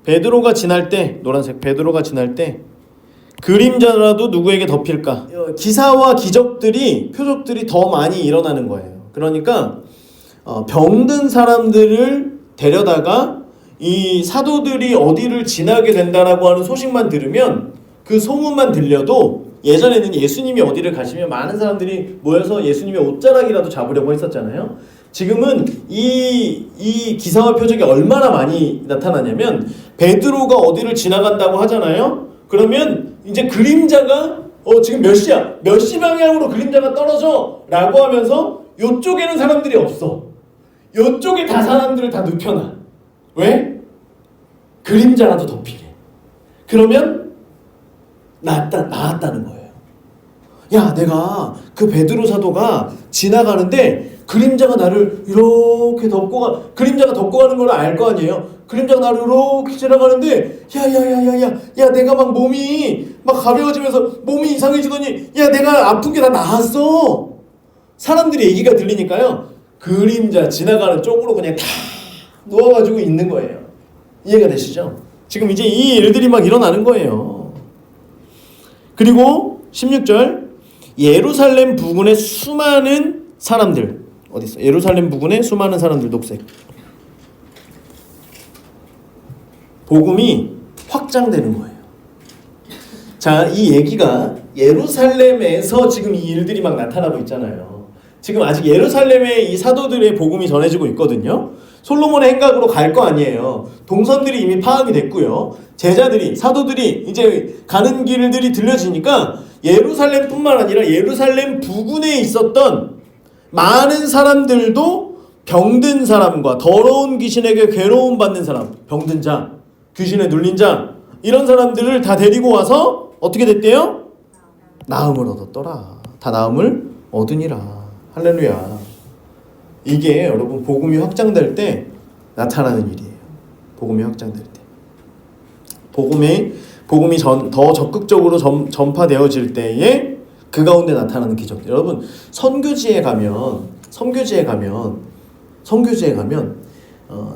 베드로가 지날 때, 노란색 베드로가 지날 때 그림자라도 누구에게 덮일까? 기사와 기적들이, 표적들이 더 많이 일어나는 거예요. 그러니까 병든 사람들을 데려다가 이 사도들이 어디를 지나게 된다라고 하는 소식만 들으면, 그 소문만 들려도, 예전에는 예수님이 어디를 가시면 많은 사람들이 모여서 예수님의 옷자락이라도 잡으려고 했었잖아요. 지금은 이 기사와 표적이 얼마나 많이 나타나냐면, 베드로가 어디를 지나간다고 하잖아요. 그러면 이제 그림자가 지금 몇 시야? 몇 시 방향으로 그림자가 떨어져 라고 하면서 요쪽에는 사람들이 없어. 요쪽에 다 사람들을 다 눕혀놔. 왜? 그림자라도 덮이래. 그러면 나았다는 거예요. 야, 내가 그 베드로 사도가 지나가는데 그림자가 나를 이렇게 그림자가 덮고 가는 걸 알 거 아니에요. 그림자가 나를 이렇게 지나가는데 야 내가 막 몸이 막 가벼워지면서 몸이 이상해지더니 야 내가 아픈 게 다 나았어. 사람들이 얘기가 들리니까요, 그림자 지나가는 쪽으로 그냥 다 누워가지고 있는 거예요. 이해가 되시죠? 지금 이제 이 일들이 막 일어나는 거예요. 그리고 16절, 예루살렘 부근의 수많은 사람들 어디 있어? 예루살렘 부근의 수많은 사람들 녹색. 복음이 확장되는 거예요. 자, 이 얘기가 예루살렘에서 지금 이 일들이 막 나타나고 있잖아요. 지금 아직 예루살렘에 이 사도들의 복음이 전해지고 있거든요. 솔로몬의 행각으로 갈 거 아니에요. 동선들이 이미 파악이 됐고요. 제자들이, 사도들이 이제 가는 길들이 들려지니까 예루살렘뿐만 아니라 예루살렘 부근에 있었던 많은 사람들도 병든 사람과 더러운 귀신에게 괴로움 받는 사람, 병든 자, 귀신에 눌린 자, 이런 사람들을 다 데리고 와서 어떻게 됐대요? 나음을 얻었더라. 다 나음을 얻으니라. 할렐루야. 이게 여러분 복음이 확장될 때 나타나는 일이에요. 복음이 확장될 때. 복음이 더 적극적으로 전파되어질 때에 그 가운데 나타나는 기적들. 여러분 선교지에 가면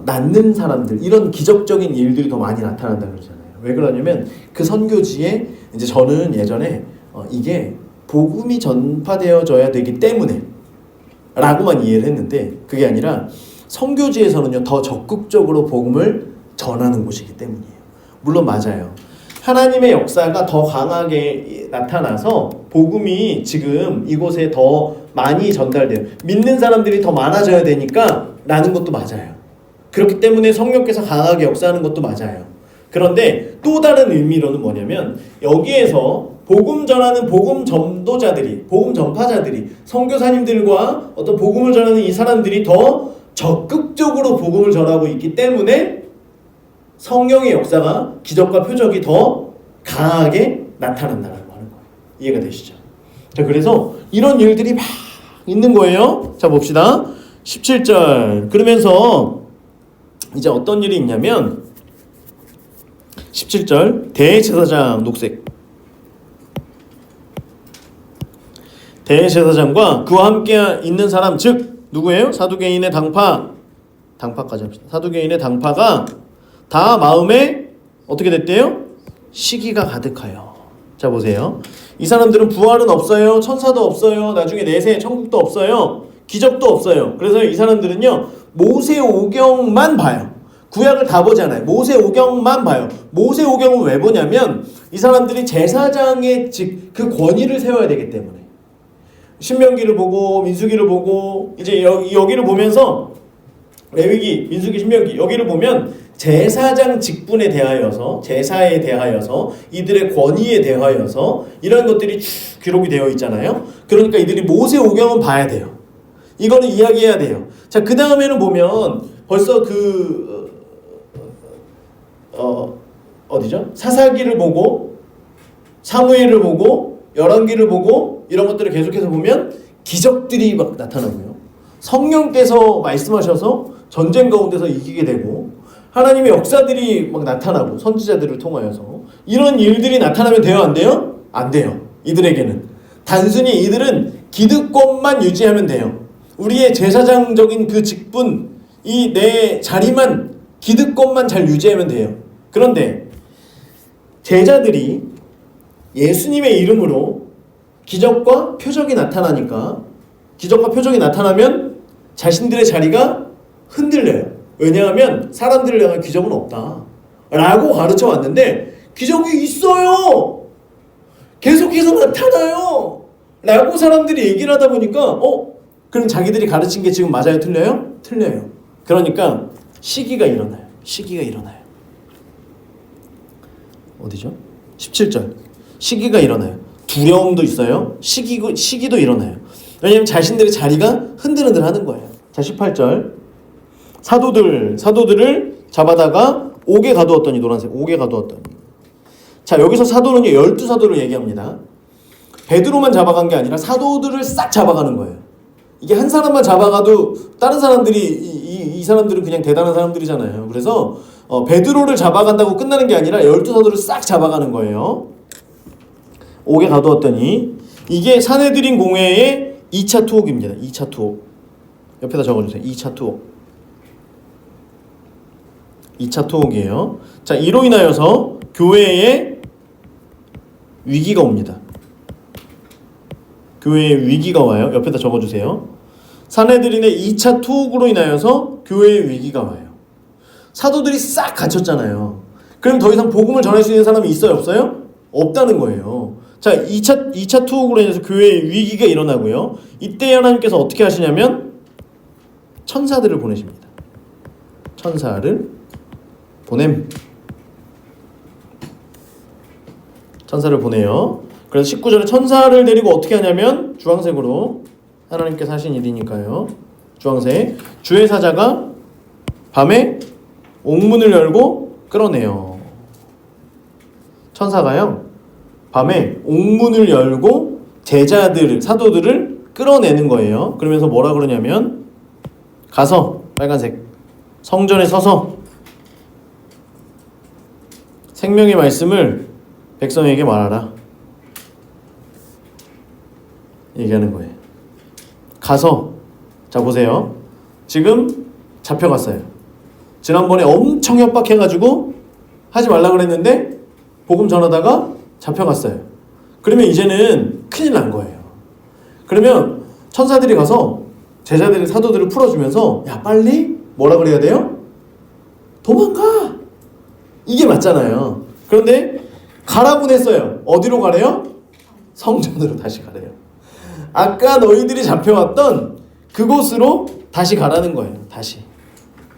낫는 사람들 이런 기적적인 일들이 더 많이 나타난다 그러잖아요. 왜 그러냐면 그 선교지에 이제 저는 예전에 이게 복음이 전파되어져야 되기 때문에 라고만 이해를 했는데 그게 아니라 선교지에서는요 더 적극적으로 복음을 전하는 곳이기 때문이에요. 물론 맞아요. 하나님의 역사가 더 강하게 나타나서 복음이 지금 이곳에 더 많이 전달돼요. 믿는 사람들이 더 많아져야 되니까 라는 것도 맞아요. 그렇기 때문에 성령께서 강하게 역사하는 것도 맞아요. 그런데 또 다른 의미로는 뭐냐면 여기에서 복음 전하는 복음 전도자들이, 복음 전파자들이, 선교사님들과 어떤 복음을 전하는 이 사람들이 더 적극적으로 복음을 전하고 있기 때문에 성령의 역사가 기적과 표적이 더 강하게 나타난다라고 하는 거예요. 이해가 되시죠? 자, 그래서 이런 일들이 막 있는 거예요. 자, 봅시다. 17절. 그러면서 이제 어떤 일이 있냐면 17절 대제사장 녹색 대제사장과 그와 함께 있는 사람 즉 누구예요? 사두개인의 당파까지 합시다. 사두개인의 당파가 다 마음에 어떻게 됐대요? 시기가 가득하여. 자 보세요. 이 사람들은 부활은 없어요. 천사도 없어요. 나중에 내세 천국도 없어요. 기적도 없어요. 그래서 이 사람들은요 모세오경만 봐요. 구약을 다 보지 않아요. 모세오경만 봐요. 모세오경은 왜 보냐면 이 사람들이 제사장의 그 권위를 세워야 되기 때문에 신명기를 보고 민수기를 보고 이제 여기를 보면서 레위기, 민수기, 신명기 여기를 보면 제사장 직분에 대하여서 제사에 대하여서 이들의 권위에 대하여서 이런 것들이 쭉 기록이 되어 있잖아요. 그러니까 이들이 모세오경은 봐야 돼요. 이거는 이야기해야 돼요. 자, 그 다음에는 보면 벌써 어디죠? 사사기를 보고 사무엘을 보고 열왕기를 보고 이런 것들을 계속해서 보면 기적들이 막 나타나고요. 성령께서 말씀하셔서 전쟁 가운데서 이기게 되고 하나님의 역사들이 막 나타나고 선지자들을 통하여서 이런 일들이 나타나면 돼요? 안 돼요? 안 돼요. 이들에게는 단순히 이들은 기득권만 유지하면 돼요. 우리의 제사장적인 그 직분 이 내 자리만 기득권만 잘 유지하면 돼요. 그런데 제자들이 예수님의 이름으로 기적과 표적이 나타나니까 기적과 표적이 나타나면 자신들의 자리가 흔들려요. 왜냐하면 사람들을 향한 기적은 없다 라고 가르쳐 왔는데 기적이 있어요. 계속해서 나타나요 라고 사람들이 얘기를 하다 보니까 그럼 자기들이 가르친 게 지금 맞아요? 틀려요? 틀려요. 그러니까 시기가 일어나요. 어디죠? 17절. 시기가 일어나요. 두려움도 있어요. 시기도 일어나요. 왜냐하면 자신들의 자리가 흔들흔들 하는 거예요. 자, 18절. 사도들을 잡아다가 옥에 가두었더니 노란색 옥에 가두었더니. 자, 여기서 사도는요 12사도를 얘기합니다. 베드로만 잡아간 게 아니라 사도들을 싹 잡아가는 거예요. 이게 한 사람만 잡아가도 다른 사람들이 이 사람들은 그냥 대단한 사람들이잖아요. 그래서 베드로를 잡아간다고 끝나는 게 아니라 12사도를 싹 잡아가는 거예요. 옥에 가두었더니 이게 산헤드린 공회의 2차 투옥입니다. 2차 투옥. 옆에다 적어주세요. 2차 투옥. 2차 투옥이에요. 자, 이로 인하여서 교회에 위기가 옵니다. 교회에 위기가 와요. 옆에다 적어주세요. 사내들인의 2차 투옥으로 인하여서 교회에 위기가 와요. 사도들이 싹 갇혔잖아요. 그럼 더 이상 복음을 전할 수 있는 사람이 있어요? 없어요? 없다는 거예요. 자, 2차 투옥으로 인해서 교회에 위기가 일어나고요. 이때 하나님께서 어떻게 하시냐면 천사들을 보내십니다. 천사를 보내요. 그래서 19절에 천사를 데리고 어떻게 하냐면 주황색으로 하나님께서 하신 일이니까요. 주황색. 주의 사자가 밤에 옥문을 열고 끌어내요. 천사가요. 밤에 옥문을 열고 사도들을 끌어내는 거예요. 그러면서 뭐라 그러냐면 가서 빨간색 성전에 서서 생명의 말씀을 백성에게 말하라. 얘기하는 거예요. 가서 자 보세요. 지금 잡혀갔어요. 지난번에 엄청 협박해가지고 하지 말라 그랬는데 복음 전하다가 잡혀갔어요. 그러면 이제는 큰일 난 거예요. 그러면 천사들이 가서 제자들이 사도들을 풀어주면서 야 빨리 뭐라 그래야 돼요? 도망가! 이게 맞잖아요. 그런데 가라고 했어요. 어디로 가래요? 성전으로 다시 가래요. 아까 너희들이 잡혀왔던 그곳으로 다시 가라는 거예요. 다시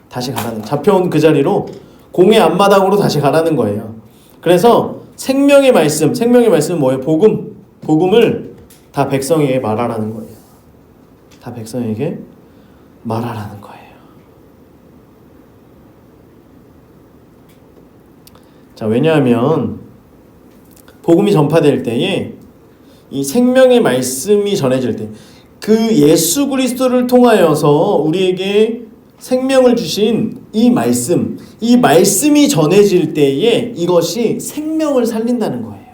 가라는, 잡혀온 그 자리로 공의 앞마당으로 다시 가라는 거예요. 그래서 생명의 말씀은 뭐예요? 복음을 다 백성에게 말하라는 거예요. 다 백성에게 말하라는 거예요. 자, 왜냐하면 복음이 전파될 때에 이 생명의 말씀이 전해질 때 그 예수 그리스도를 통하여서 우리에게 생명을 주신 이 말씀이 전해질 때에 이것이 생명을 살린다는 거예요.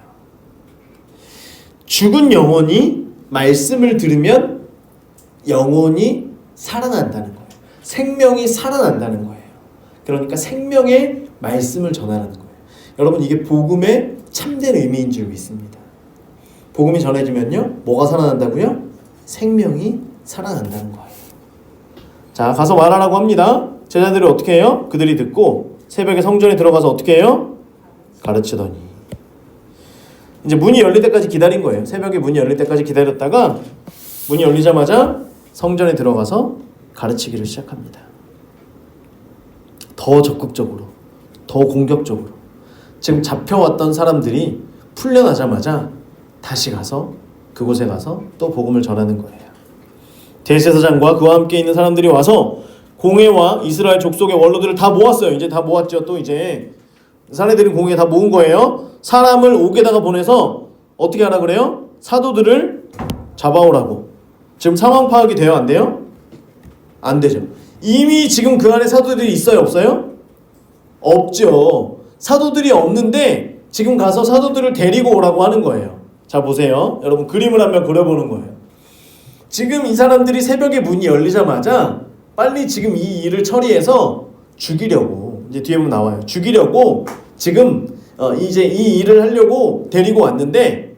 죽은 영혼이 말씀을 들으면 영혼이 살아난다는 거예요. 생명이 살아난다는 거예요. 그러니까 생명의 말씀을 전하는 거예요. 여러분 이게 복음의 참된 의미인 줄 믿습니다. 복음이 전해지면요 뭐가 살아난다고요? 생명이 살아난다는 거예요. 자, 가서 말하라고 합니다. 제자들이 어떻게 해요? 그들이 듣고 새벽에 성전에 들어가서 어떻게 해요? 가르치더니. 이제 문이 열릴 때까지 기다린 거예요. 새벽에 문이 열릴 때까지 기다렸다가 문이 열리자마자 성전에 들어가서 가르치기를 시작합니다. 더 적극적으로, 더 공격적으로. 지금 잡혀왔던 사람들이 풀려나자마자 다시 가서 그곳에 가서 또 복음을 전하는 거예요. 대제사장과 그와 함께 있는 사람들이 와서 공회와 이스라엘 족속의 원로들을 다 모았어요. 이제 다 모았죠. 또 이제 사내들은 공회에 다 모은 거예요. 사람을 옥에다가 보내서 어떻게 하라 그래요? 사도들을 잡아오라고. 지금 상황 파악이 돼요? 안 돼요? 안 되죠. 이미 지금 그 안에 사도들이 있어요? 없어요? 없죠. 사도들이 없는데 지금 가서 사도들을 데리고 오라고 하는 거예요. 자 보세요. 여러분 그림을 한번 그려보는 거예요. 지금 이 사람들이 새벽에 문이 열리자마자 빨리 지금 이 일을 처리해서 죽이려고, 이제 뒤에 보면 나와요. 죽이려고 지금 이제 이 일을 하려고 데리고 왔는데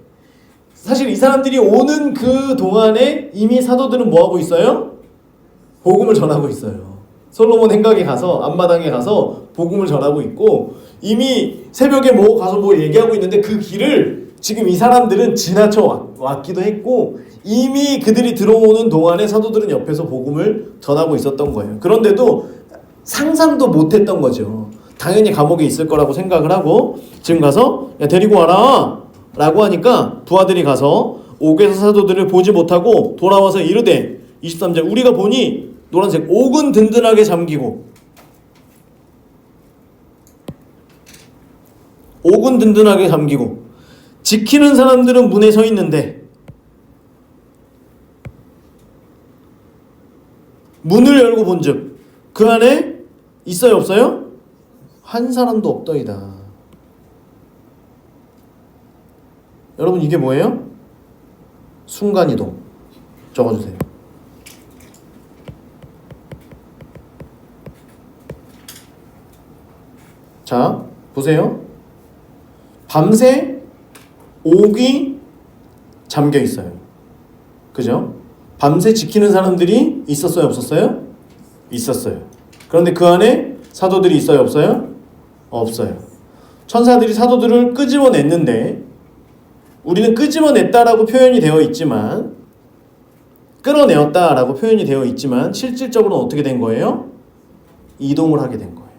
사실 이 사람들이 오는 그 동안에 이미 사도들은 뭐 하고 있어요? 복음을 전하고 있어요. 솔로몬 행각에 가서 앞마당에 가서 복음을 전하고 있고 이미 새벽에 가서 뭐 얘기하고 있는데 그 길을 지금 이 사람들은 지나쳐 왔기도 했고 이미 그들이 들어오는 동안에 사도들은 옆에서 복음을 전하고 있었던 거예요. 그런데도 상상도 못했던 거죠. 당연히 감옥에 있을 거라고 생각을 하고 지금 가서 야 데리고 와라 라고 하니까 부하들이 가서 옥에서 사도들을 보지 못하고 돌아와서 이르되 23절 우리가 보니 노란색 옥은 든든하게 잠기고 지키는 사람들은 문에 서 있는데 문을 열고 본즉 그 안에 있어요 없어요? 한 사람도 없더이다. 여러분 이게 뭐예요? 순간이동. 적어주세요. 자 보세요. 밤새 옥이 잠겨 있어요. 그죠? 밤새 지키는 사람들이 있었어요, 없었어요? 있었어요. 그런데 그 안에 사도들이 있어요, 없어요? 없어요. 천사들이 사도들을 끄집어냈는데 우리는 끄집어냈다라고 표현이 되어 있지만 끌어내었다라고 표현이 되어 있지만 실질적으로는 어떻게 된 거예요? 이동을 하게 된 거예요.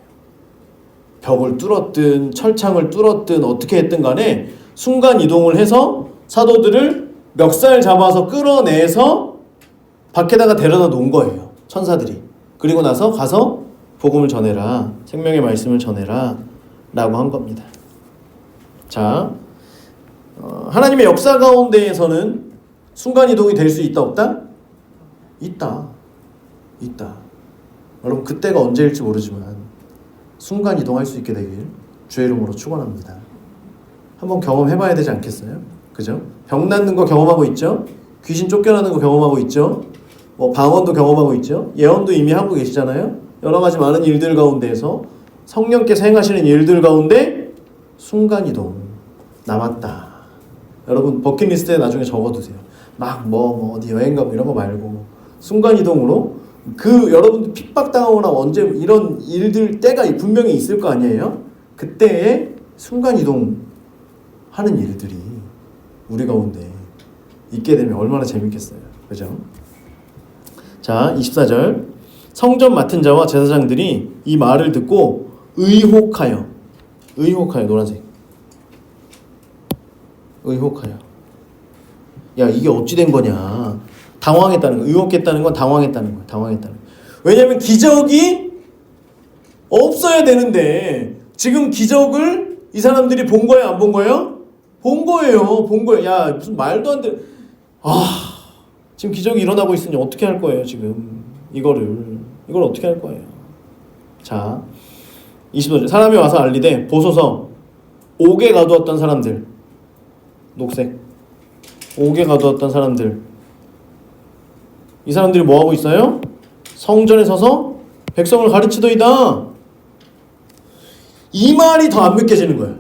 벽을 뚫었든 철창을 뚫었든 어떻게 했든 간에 순간 이동을 해서 사도들을 멱살 잡아서 끌어내서 밖에다가 데려다 놓은 거예요. 천사들이. 그리고 나서 가서 복음을 전해라. 생명의 말씀을 전해라. 라고 한 겁니다. 자, 하나님의 역사 가운데에서는 순간이동이 될 수 있다 없다? 있다. 있다. 여러분 그때가 언제일지 모르지만 순간이동할 수 있게 되길 주의 이름으로 축원합니다. 한번 경험해봐야 되지 않겠어요? 그죠? 병 낫는 거 경험하고 있죠? 귀신 쫓겨나는 거 경험하고 있죠? 뭐 방언도 경험하고 있죠? 예언도 이미 하고 계시잖아요? 여러 가지 많은 일들 가운데에서 성령께서 행하시는 일들 가운데 순간이동 남았다. 여러분 버킷리스트에 나중에 적어두세요. 막 어디 여행 가고 이런 거 말고 순간이동으로 그 여러분들 핍박당하거나 언제 이런 일들 때가 분명히 있을 거 아니에요? 그때에 순간이동 하는 일들이 우리 가운데 있게 되면 얼마나 재밌겠어요. 그죠? 자, 24절. 성전 맡은 자와 제사장들이 이 말을 듣고 의혹하여 노란색. 의혹하여. 야, 이게 어찌 된 거냐. 당황했다는 거. 의혹했다는 건 당황했다는 거예요. 당황했다는 거. 왜냐하면 기적이 없어야 되는데 지금 기적을 이 사람들이 본 거예요? 안 본 거예요? 본 거예요. 본 거예요. 야, 무슨 말도 안 돼. 지금 기적이 일어나고 있으니 어떻게 할 거예요, 지금. 이걸 어떻게 할 거예요. 자, 25절. 사람이 와서 알리되 보소서 옥에 가두었던 사람들. 녹색. 옥에 가두었던 사람들. 이 사람들이 뭐하고 있어요? 성전에 서서 백성을 가르치더이다. 이 말이 더 안 믿겨지는 거예요.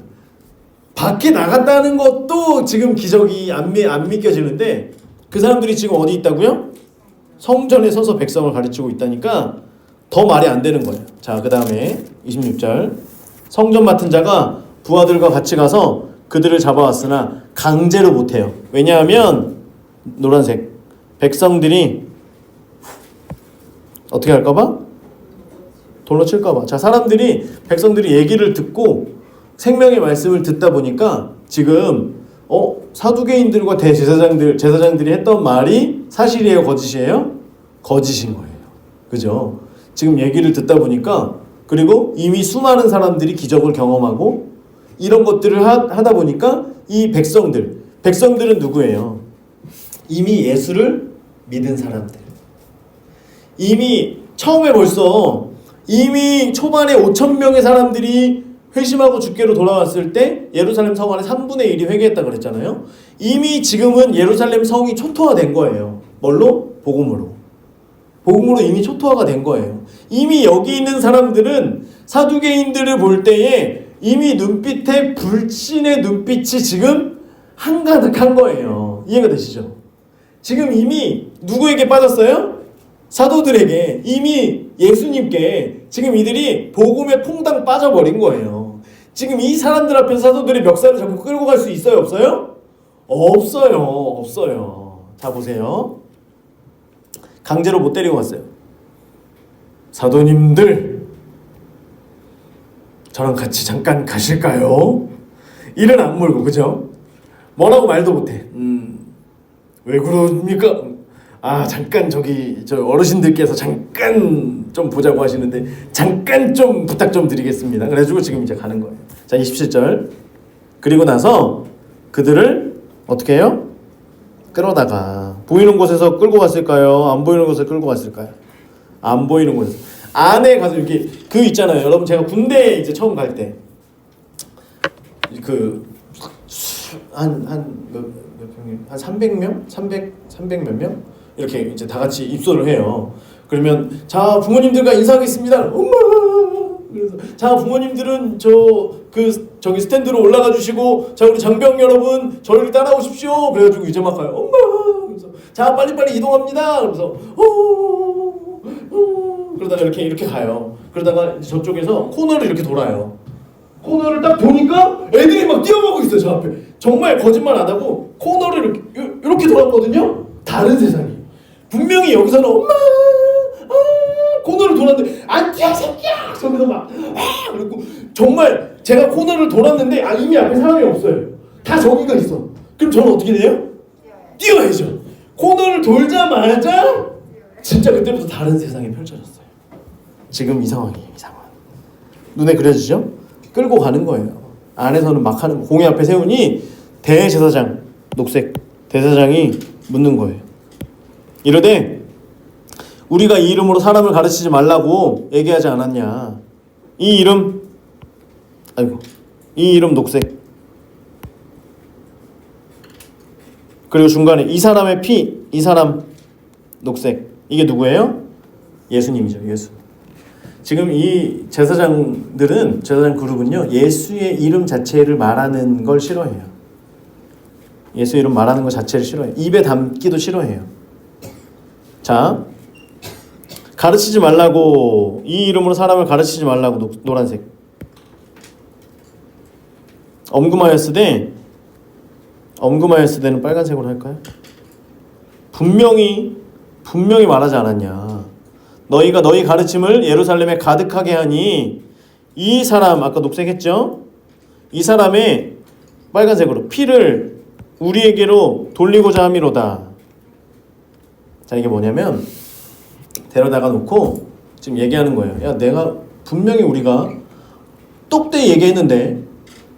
밖에 나갔다는 것도 지금 기적이 안 믿겨지는데 그 사람들이 지금 어디 있다고요? 성전에 서서 백성을 가르치고 있다니까 더 말이 안 되는 거예요. 자, 그 다음에 26절. 성전 맡은 자가 부하들과 같이 가서 그들을 잡아왔으나 강제로 못해요. 왜냐하면 노란색 백성들이 어떻게 할까봐? 돌로 칠까봐. 자, 백성들이 얘기를 듣고 생명의 말씀을 듣다 보니까 지금 사두개인들과 제사장들이 했던 말이 사실이에요, 거짓이에요? 거짓인 거예요. 그죠? 지금 얘기를 듣다 보니까 그리고 이미 수많은 사람들이 기적을 경험하고 이런 것들을 하다 보니까 이 백성들은 누구예요? 이미 예수를 믿은 사람들. 이미 처음에 벌써 이미 초반에 5,000명의 사람들이 회심하고 주께로 돌아왔을 때 예루살렘 성 안에 3분의 1이 회개했다 그랬잖아요. 이미 지금은 예루살렘 성이 초토화된 거예요. 뭘로? 복음으로 이미 초토화가 된 거예요. 이미 여기 있는 사람들은 사두개인들을 볼 때에 이미 눈빛에 불신의 눈빛이 지금 한가득한 거예요. 이해가 되시죠? 지금 이미 누구에게 빠졌어요? 사도들에게, 이미 예수님께 지금 이들이 복음에 퐁당 빠져버린 거예요. 지금 이 사람들 앞에서 사도들이 멱살을 잡고 끌고 갈 수 있어요? 없어요? 없어요. 자, 보세요. 강제로 못 데리고 갔어요. 사도님들, 저랑 같이 잠깐 가실까요? 이는 안 물고, 그죠? 뭐라고 말도 못해. 왜 그럽니까? 잠깐 저 어르신들께서 잠깐 좀 보자고 하시는데 잠깐 좀 부탁 좀 드리겠습니다. 그래가지고 지금 이제 가는 거예요. 자, 27절. 그리고 나서 그들을 어떻게 해요? 끌어다가 보이는 곳에서 끌고 갔을까요? 안 보이는 곳에 끌고 갔을까요? 안 보이는 곳에서 안에 가서 이렇게 그 있잖아요. 여러분 제가 군대에 이제 처음 갈 때 몇 명이에요? 한 300명? 300 몇 명? 이렇게 이제 다 같이 입소를 해요. 그러면 자, 부모님들과 인사하겠습니다. 엄마. 그래서 자, 부모님들은 저기 스탠드로 올라가 주시고 자, 우리 장병 여러분 저를 따라오십시오. 그래가지고 이제 막 가요. 엄마. 그래서 자 빨리빨리 이동합니다. 그래서 그러다가 이렇게 가요. 그러다가 저쪽에서 코너를 이렇게 돌아요. 코너를 딱 도니까 애들이 막 뛰어가고 있어요. 저 앞에. 정말 거짓말 안 하고 코너를 이렇게 돌았거든요. 다른 세상이. 분명히 여기서는 엄마 코너를 돌았는데 안 뛰어 새끼야 저기서 막 그리고 정말 제가 코너를 돌았는데 이미 앞에 사람이 없어요. 다 저기가 있어. 그럼 저는 어떻게 돼요? 뛰어야죠. 코너를 돌자마자 진짜 그때부터 다른 세상이 펼쳐졌어요. 지금 이 상황이에요. 이 상황. 눈에 그려지죠? 끌고 가는 거예요. 안에서는 막 하는 거. 공회 앞에 세우니 대제사장 녹색 대제사장이 묻는 거예요. 이르되 우리가 이 이름으로 사람을 가르치지 말라고 얘기하지 않았냐. 이 이름 녹색. 그리고 중간에 이 사람의 피, 이 사람 녹색. 이게 누구예요? 예수님이죠. 예수. 지금 이 제사장 그룹은요, 예수의 이름 자체를 말하는 걸 싫어해요. 예수 이름 말하는 것 자체를 싫어해요. 입에 담기도 싫어해요. 자, 가르치지 말라고, 이 이름으로 사람을 가르치지 말라고 노란색. 엄금하였으되 엄금하였으되는 빨간색으로 할까요? 분명히 말하지 않았냐. 너희가 너희 가르침을 예루살렘에 가득하게 하니 이 사람, 아까 녹색 했죠? 이 사람의 빨간색으로 피를 우리에게로 돌리고자 함이로다. 자, 이게 뭐냐면 데려다가 놓고 지금 얘기하는 거예요. 야, 내가 분명히 우리가 똑대히 얘기했는데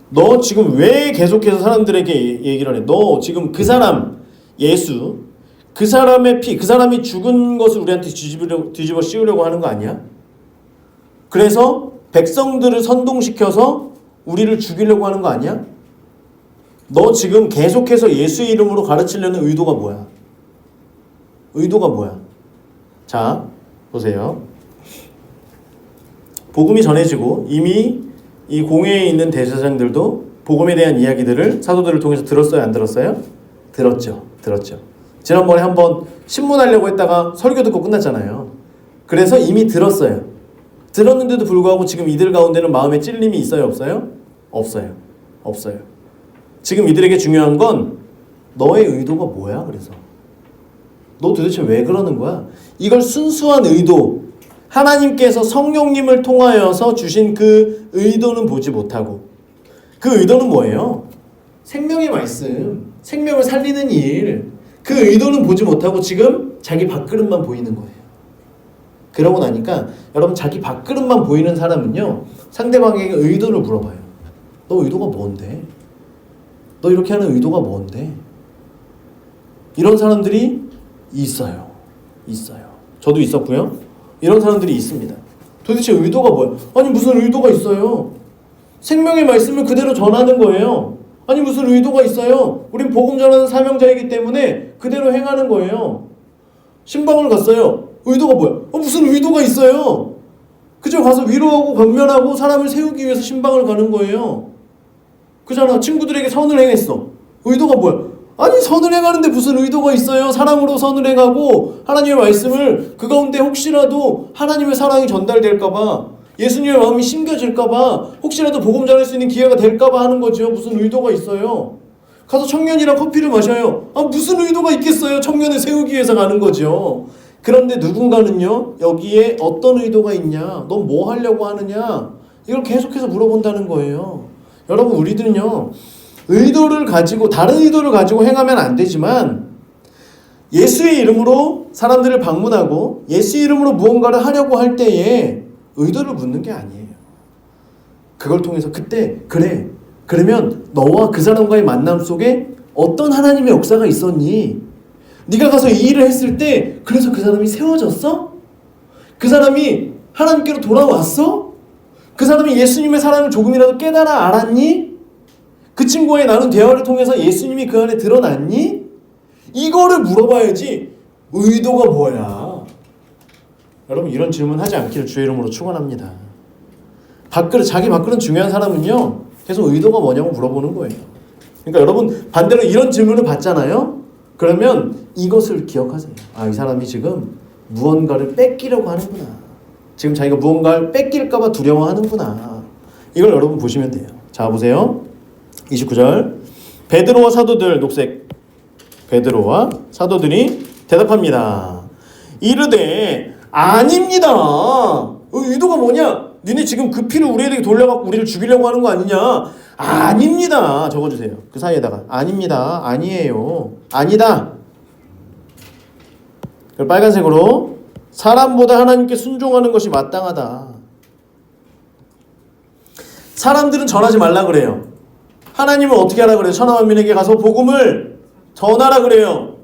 너 지금 왜 계속해서 사람들에게 얘기를 해? 너 지금 그 사람 예수, 그 사람의 피, 그 사람이 죽은 것을 우리한테 뒤집어 씌우려고 하는 거 아니야? 그래서 백성들을 선동시켜서 우리를 죽이려고 하는 거 아니야? 너 지금 계속해서 예수 이름으로 가르치려는 의도가 뭐야? 의도가 뭐야? 자, 보세요. 복음이 전해지고 이미 이 공회에 있는 대제사장들도 복음에 대한 이야기들을 사도들을 통해서 들었어요? 안 들었어요? 들었죠. 지난번에 한번 신문하려고 했다가 설교 듣고 끝났잖아요. 그래서 이미 들었어요. 들었는데도 불구하고 지금 이들 가운데는 마음에 찔림이 있어요? 없어요? 없어요. 지금 이들에게 중요한 건 너의 의도가 뭐야? 그래서 너 도대체 왜 그러는 거야? 이걸 순수한 의도, 하나님께서 성령님을 통하여서 주신 그 의도는 보지 못하고, 그 의도는 뭐예요? 생명의 말씀, 생명을 살리는 일, 그 의도는 보지 못하고 지금 자기 밥그릇만 보이는 거예요. 그러고 나니까 여러분, 자기 밥그릇만 보이는 사람은요, 상대방에게 의도를 물어봐요. 너 의도가 뭔데? 너 이렇게 하는 의도가 뭔데? 이런 사람들이 있어요. 저도 있었고요. 이런 사람들이 있습니다. 도대체 의도가 뭐야? 아니 무슨 의도가 있어요? 생명의 말씀을 그대로 전하는 거예요. 아니 무슨 의도가 있어요? 우린 복음 전하는 사명자이기 때문에 그대로 행하는 거예요. 신방을 갔어요. 의도가 뭐야? 무슨 의도가 있어요? 그저 가서 위로하고 권면하고 사람을 세우기 위해서 신방을 가는 거예요. 그잖아. 친구들에게 선을 행했어. 의도가 뭐야? 아니 선을 행하는데 무슨 의도가 있어요? 사랑으로 선을 행하고 하나님의 말씀을 그 가운데 혹시라도 하나님의 사랑이 전달될까봐, 예수님의 마음이 심겨질까봐, 혹시라도 복음 전할 수 있는 기회가 될까봐 하는 거죠. 무슨 의도가 있어요? 가서 청년이랑 커피를 마셔요. 무슨 의도가 있겠어요? 청년을 세우기 위해서 가는 거죠. 그런데 누군가는요, 여기에 어떤 의도가 있냐, 넌 뭐 하려고 하느냐, 이걸 계속해서 물어본다는 거예요. 여러분, 우리들은요, 의도를 가지고, 다른 의도를 가지고 행하면 안 되지만 예수의 이름으로 사람들을 방문하고 예수의 이름으로 무언가를 하려고 할 때에 의도를 묻는 게 아니에요. 그걸 통해서 그때 그래, 그러면 너와 그 사람과의 만남 속에 어떤 하나님의 역사가 있었니? 네가 가서 이 일을 했을 때 그래서 그 사람이 세워졌어? 그 사람이 하나님께로 돌아왔어? 그 사람이 예수님의 사랑을 조금이라도 깨달아 알았니? 그 친구와의 나눈 대화를 통해서 예수님이 그 안에 드러났니? 이거를 물어봐야지 의도가 뭐야? 여러분, 이런 질문 하지 않기를 주의 이름으로 축원합니다. 자기 밥그릇 중요한 사람은요, 계속 의도가 뭐냐고 물어보는 거예요. 그러니까 여러분, 반대로 이런 질문을 받잖아요. 그러면 이것을 기억하세요. 아, 이 사람이 지금 무언가를 뺏기려고 하는구나. 지금 자기가 무언가를 뺏길까봐 두려워하는구나. 이걸 여러분 보시면 돼요. 자, 보세요. 29절. 베드로와 사도들, 녹색. 베드로와 사도들이 대답합니다. 이르되 아닙니다. 의도가 뭐냐? 니네 지금 그 피를 우리에게 돌려갖고 우리를 죽이려고 하는 거 아니냐? 아닙니다. 적어주세요. 그 사이에다가 아닙니다. 아니에요. 아니다. 그리고 빨간색으로 사람보다 하나님께 순종하는 것이 마땅하다. 사람들은 전하지 말라 그래요. 하나님은 어떻게 하라 그래요? 천하 만민에게 가서 복음을 전하라 그래요.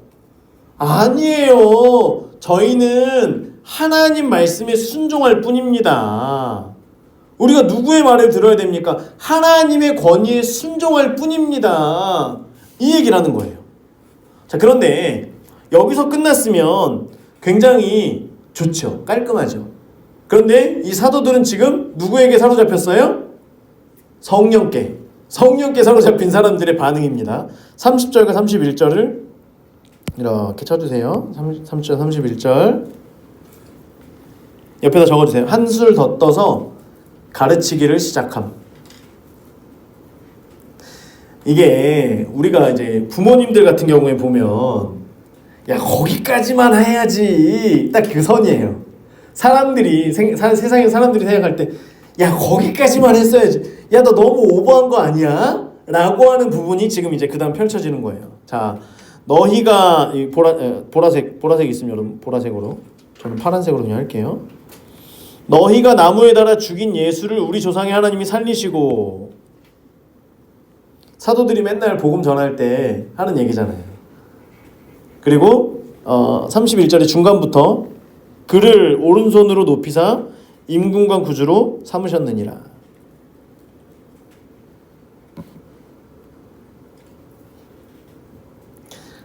아니에요. 저희는 하나님 말씀에 순종할 뿐입니다. 우리가 누구의 말을 들어야 됩니까? 하나님의 권위에 순종할 뿐입니다. 이 얘기를 하는 거예요. 자, 그런데 여기서 끝났으면 굉장히 좋죠. 깔끔하죠. 그런데 이 사도들은 지금 누구에게 사로잡혔어요? 성령께 사로잡힌 사람들의 반응입니다. 30절과 31절을 이렇게 쳐주세요. 30절, 31절 옆에다 적어주세요. 한술 더 떠서 가르치기를 시작함. 이게 우리가 이제 부모님들 같은 경우에 보면 야, 거기까지만 해야지, 딱 그 선이에요. 사람들이 세상에 사람들이 생각할 때 야, 거기까지만 했어야지, 야, 너 너무 오버한 거 아니야? 라고 하는 부분이 지금 이제 그 다음 펼쳐지는 거예요. 자, 너희가 보라색 있으면 여러분 보라색으로, 저는 파란색으로 그냥 할게요. 너희가 나무에 달아 죽인 예수를 우리 조상의 하나님이 살리시고. 사도들이 맨날 복음 전할 때 하는 얘기잖아요. 그리고 31절의 중간부터 그를 오른손으로 높이사 임금과 구주로 삼으셨느니라.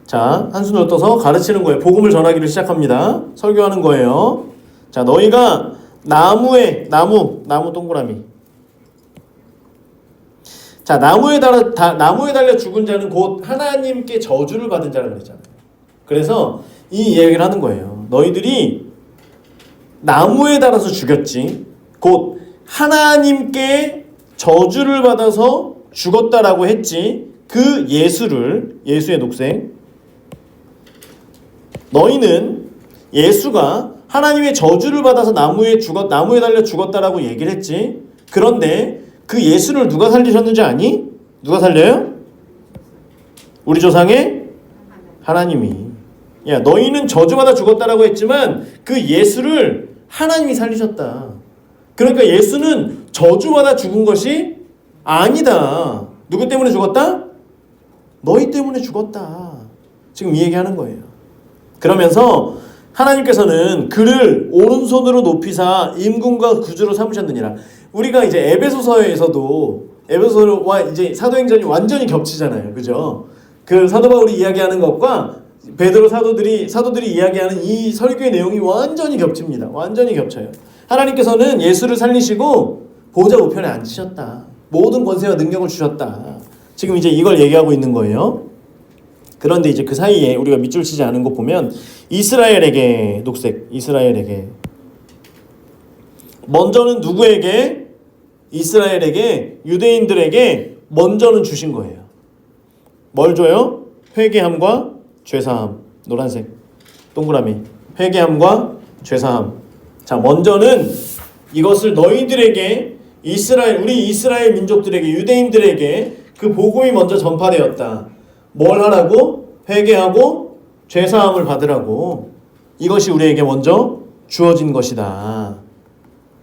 자, 한숨을 떠서 가르치는 거예요. 복음을 전하기를 시작합니다. 설교하는 거예요. 자, 너희가 나무 동그라미. 자, 나무에 달려 죽은 자는 곧 하나님께 저주를 받은 자라 그랬잖아요. 그래서 이 얘기를 하는 거예요. 너희들이 나무에 달아서 죽였지, 곧 하나님께 저주를 받아서 죽었다라고 했지. 그 예수의 녹색, 너희는 예수가 하나님의 저주를 받아서 나무에 달려 죽었다라고 얘기를 했지. 그런데 그 예수를 누가 살리셨는지 아니? 누가 살려요? 우리 조상의 하나님이. 야, 너희는 저주받아 죽었다라고 했지만 그 예수를 하나님이 살리셨다. 그러니까 예수는 저주받아 죽은 것이 아니다. 누구 때문에 죽었다? 너희 때문에 죽었다. 지금 이 얘기하는 거예요. 그러면서 하나님께서는 그를 오른손으로 높이사 임금과 구주로 삼으셨느니라. 우리가 이제 에베소서와 이제 사도행전이 완전히 겹치잖아요. 그죠? 그 사도 바울이 이야기하는 것과 베드로 사도들이 이야기하는 이 설교의 내용이 완전히 겹칩니다. 완전히 겹쳐요. 하나님께서는 예수를 살리시고 보좌 우편에 앉히셨다. 모든 권세와 능력을 주셨다. 지금 이제 이걸 얘기하고 있는 거예요. 그런데 이제 그 사이에 우리가 밑줄 치지 않은 거 보면 이스라엘에게, 녹색, 이스라엘에게, 먼저는 누구에게? 이스라엘에게, 유대인들에게 먼저는 주신 거예요. 뭘 줘요? 회개함과 죄사함. 노란색 동그라미. 회개함과 죄사함. 자, 먼저는 이것을 너희들에게, 우리 이스라엘 민족들에게, 유대인들에게 그 복음이 먼저 전파되었다. 뭘 하라고? 회개하고 죄사함을 받으라고. 이것이 우리에게 먼저 주어진 것이다.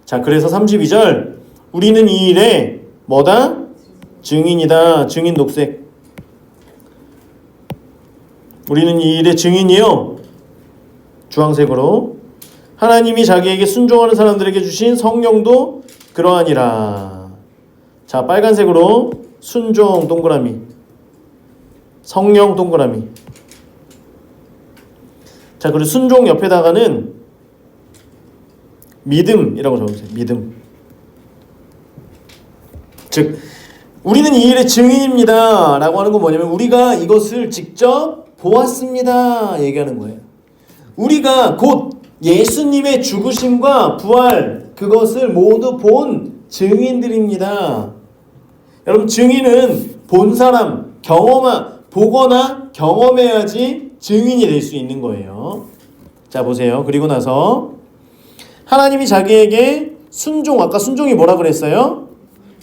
자, 그래서 32절, 우리는 이 일에 뭐다? 증인이다. 증인 녹색. 우리는 이 일의 증인이요, 주황색으로, 하나님이 자기에게 순종하는 사람들에게 주신 성령도 그러하니라. 자, 빨간색으로 순종 동그라미, 성령 동그라미. 자, 그리고 순종 옆에다가는 믿음이라고 적어주세요. 믿음. 즉, 우리는 이 일의 증인입니다 라고 하는 건 뭐냐면 우리가 이것을 직접 보았습니다. 얘기하는 거예요. 우리가 곧 예수님의 죽으심과 부활 그것을 모두 본 증인들입니다. 여러분 증인은 본 사람 보거나 경험해야지 증인이 될 수 있는 거예요. 자 보세요. 그리고 나서 하나님이 자기에게 아까 순종이 뭐라 그랬어요?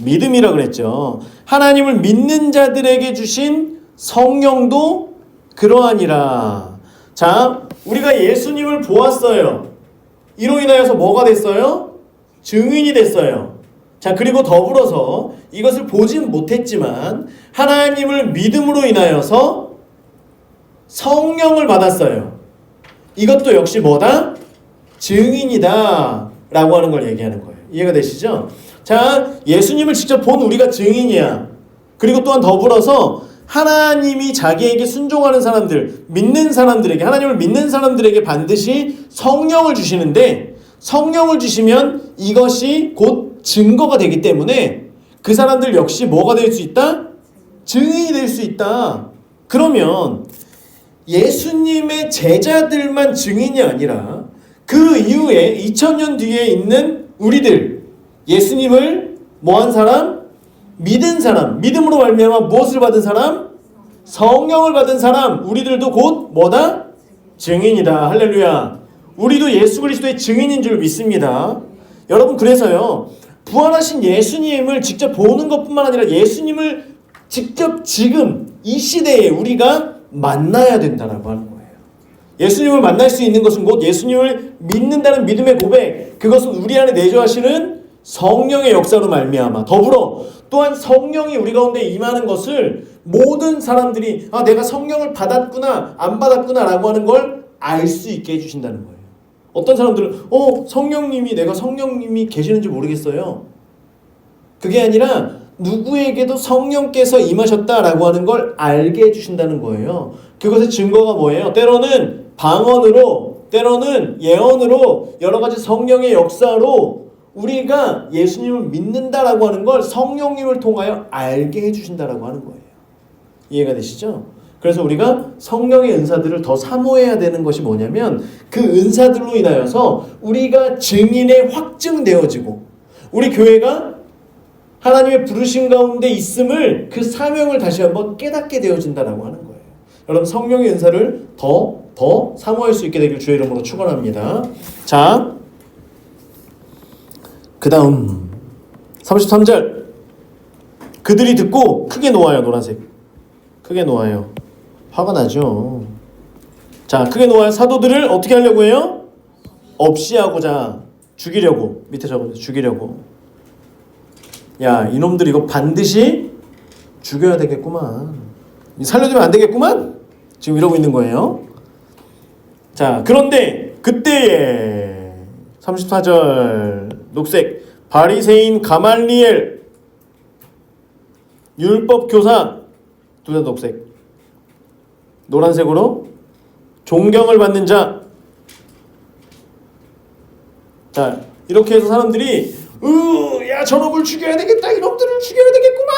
믿음이라 그랬죠. 하나님을 믿는 자들에게 주신 성령도 그러하니라. 자, 우리가 예수님을 보았어요. 이로 인하여서 뭐가 됐어요? 증인이 됐어요. 자, 그리고 더불어서 이것을 보진 못했지만 하나님을 믿음으로 인하여서 성령을 받았어요. 이것도 역시 뭐다? 증인이다 라고 하는 걸 얘기하는 거예요. 이해가 되시죠? 자, 예수님을 직접 본 우리가 증인이야. 그리고 또한 더불어서 하나님이 자기에게 순종하는 사람들, 믿는 사람들에게, 하나님을 믿는 사람들에게 반드시 성령을 주시는데, 성령을 주시면 이것이 곧 증거가 되기 때문에 그 사람들 역시 뭐가 될 수 있다? 증인이 될 수 있다. 그러면 예수님의 제자들만 증인이 아니라 그 이후에 2000년 뒤에 있는 우리들, 예수님을 뭐한 사람? 믿은 사람, 믿음으로 말미암아 무엇을 받은 사람? 성령을 받은 사람, 우리들도 곧 뭐다? 증인이다. 할렐루야. 우리도 예수 그리스도의 증인인 줄 믿습니다. 여러분 그래서요, 부활하신 예수님을 직접 보는 것뿐만 아니라 예수님을 직접 지금 이 시대에 우리가 만나야 된다라고 하는 거예요. 예수님을 만날 수 있는 것은 곧 예수님을 믿는다는 믿음의 고백, 그것은 우리 안에 내주하시는 성령의 역사로 말미암아 더불어 또한 성령이 우리 가운데 임하는 것을 모든 사람들이 내가 성령을 받았구나 안 받았구나 라고 하는 걸 알 수 있게 해주신다는 거예요. 어떤 사람들은 내가 성령님이 계시는지 모르겠어요. 그게 아니라 누구에게도 성령께서 임하셨다라고 하는 걸 알게 해주신다는 거예요. 그것의 증거가 뭐예요? 때로는 방언으로, 때로는 예언으로, 여러 가지 성령의 역사로 우리가 예수님을 믿는다라고 하는 걸 성령님을 통하여 알게 해주신다라고 하는 거예요. 이해가 되시죠? 그래서 우리가 성령의 은사들을 더 사모해야 되는 것이 뭐냐면 그 은사들로 인하여서 우리가 증인에 확증되어지고 우리 교회가 하나님의 부르심 가운데 있음을 그 사명을 다시 한번 깨닫게 되어진다라고 하는 거예요. 여러분 성령의 은사를 더 사모할 수 있게 되길 주의 이름으로 축원합니다. 자, 그 다음 33절 그들이 듣고 크게 놓아요. 노란색 크게 놓아요. 화가 나죠. 자, 크게 놓아요. 사도들을 어떻게 하려고 해요? 없이 하고자 죽이려고. 밑에 적어요. 죽이려고. 야, 이놈들 이거 반드시 죽여야 되겠구만. 살려두면 안 되겠구만. 지금 이러고 있는 거예요. 자, 그런데 그때에 34절 녹색 바리새인 가말리엘 율법 교사 둘 다 녹색 노란색으로 존경을 받는 자. 자, 이렇게 해서 사람들이 야 저놈을 죽여야 되겠다, 이놈들을 죽여야 되겠구만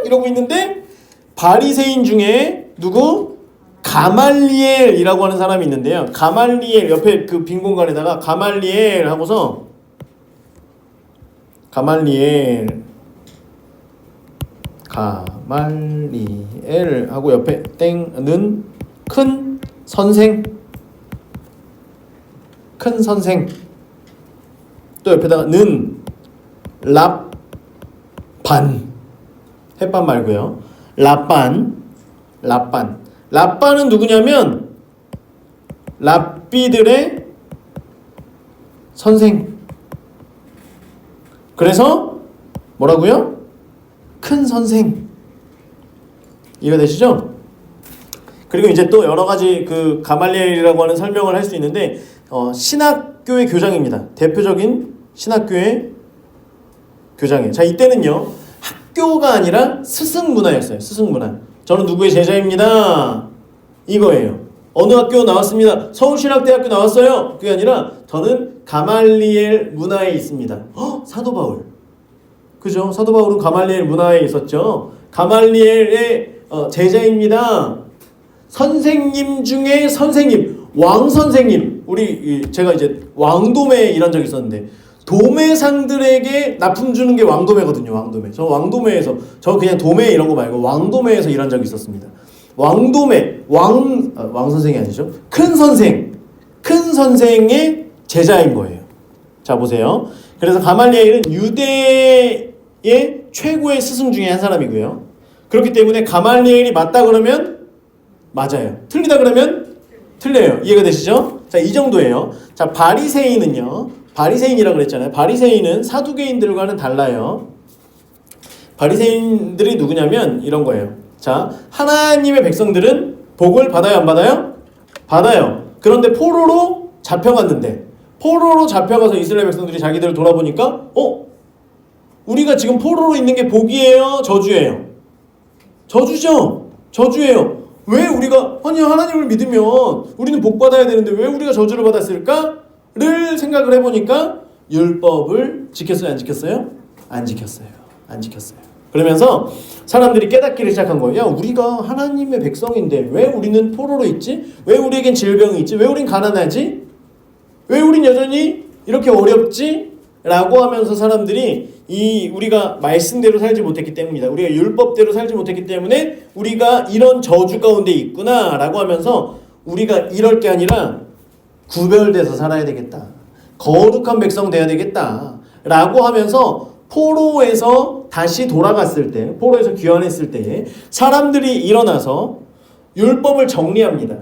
이러고 있는데 바리새인 중에 누구? 가말리엘이라고 하는 사람이 있는데요. 가말리엘 옆에 그 빈 공간에다가 가말리엘 하고서 가말리엘 하고 옆에 땡는 큰 선생 또 옆에다가 는 랍반 햇반 말고요. 랍반은 누구냐면 랍비들의 선생. 그래서 뭐라고요? 큰 선생. 이해가 되시죠? 그리고 이제 또 여러 가지 그 가말리엘이라고 하는 설명을 할 수 있는데 신학교의 교장입니다. 대표적인 신학교의 교장이에요. 자, 이때는요 학교가 아니라 스승 문화였어요. 스승 문화. 저는 누구의 제자입니다. 이거예요. 어느 학교 나왔습니다. 서울신학대학교 나왔어요. 그게 아니라 저는 가말리엘 문화에 있습니다. 사도 바울. 그죠? 사도 바울은 가말리엘 문화에 있었죠. 가말리엘의 제자입니다. 선생님 중에 선생님, 왕 선생님. 제가 이제 왕도매 일한 적이 있었는데 도매상들에게 납품 주는 게 왕도매거든요. 왕도매. 저 왕도매에서 저 그냥 도매 이런 거 말고 왕도매에서 일한 적이 있었습니다. 왕도매 왕 선생이 아니죠. 큰 선생의 제자인 거예요. 자 보세요. 그래서 가말리엘은 유대의 최고의 스승 중에 한 사람이고요. 그렇기 때문에 가말리엘이 맞다 그러면 맞아요. 틀리다 그러면 틀려요. 이해가 되시죠? 자, 이 정도예요. 자, 바리새인은요. 바리새인이라고 그랬잖아요. 바리새인은 사두개인들과는 달라요. 바리새인들이 누구냐면 이런 거예요. 자, 하나님의 백성들은 복을 받아요, 안 받아요? 받아요. 그런데 포로로 잡혀갔는데 포로로 잡혀가서 이스라엘 백성들이 자기들을 돌아보니까 우리가 지금 포로로 있는 게 복이에요, 저주예요? 저주죠. 저주예요. 왜 우리가 하나님을 믿으면 우리는 복 받아야 되는데 왜 우리가 저주를 받았을까를 생각을 해보니까 율법을 지켰어요, 안 지켰어요? 안 지켰어요. 안 지켰어요. 그러면서 사람들이 깨닫기를 시작한 거예요. 야, 우리가 하나님의 백성인데 왜 우리는 포로로 있지? 왜 우리에겐 질병이 있지? 왜 우린 가난하지? 왜 우린 여전히 이렇게 어렵지? 라고 하면서 사람들이 우리가 말씀대로 살지 못했기 때문이다. 우리가 율법대로 살지 못했기 때문에 우리가 이런 저주 가운데 있구나 라고 하면서 우리가 이럴 게 아니라 구별돼서 살아야 되겠다. 거룩한 백성 돼야 되겠다. 라고 하면서 포로에서 다시 돌아갔을 때, 포로에서 귀환했을 때 사람들이 일어나서 율법을 정리합니다.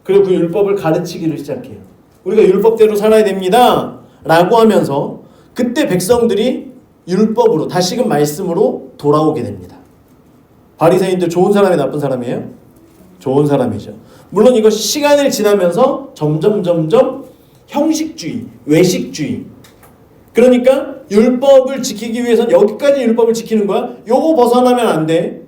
그리고 그 율법을 가르치기를 시작해요. 우리가 율법대로 살아야 됩니다. 라고 하면서 그때 백성들이 율법으로 다시금 말씀으로 돌아오게 됩니다. 바리새인들 좋은 사람이 나쁜 사람이에요? 좋은 사람이죠. 물론 이것이 시간을 지나면서 점점 형식주의, 외식주의. 그러니까 율법을 지키기 위해서는 여기까지 율법을 지키는 거야. 요거 벗어나면 안 돼.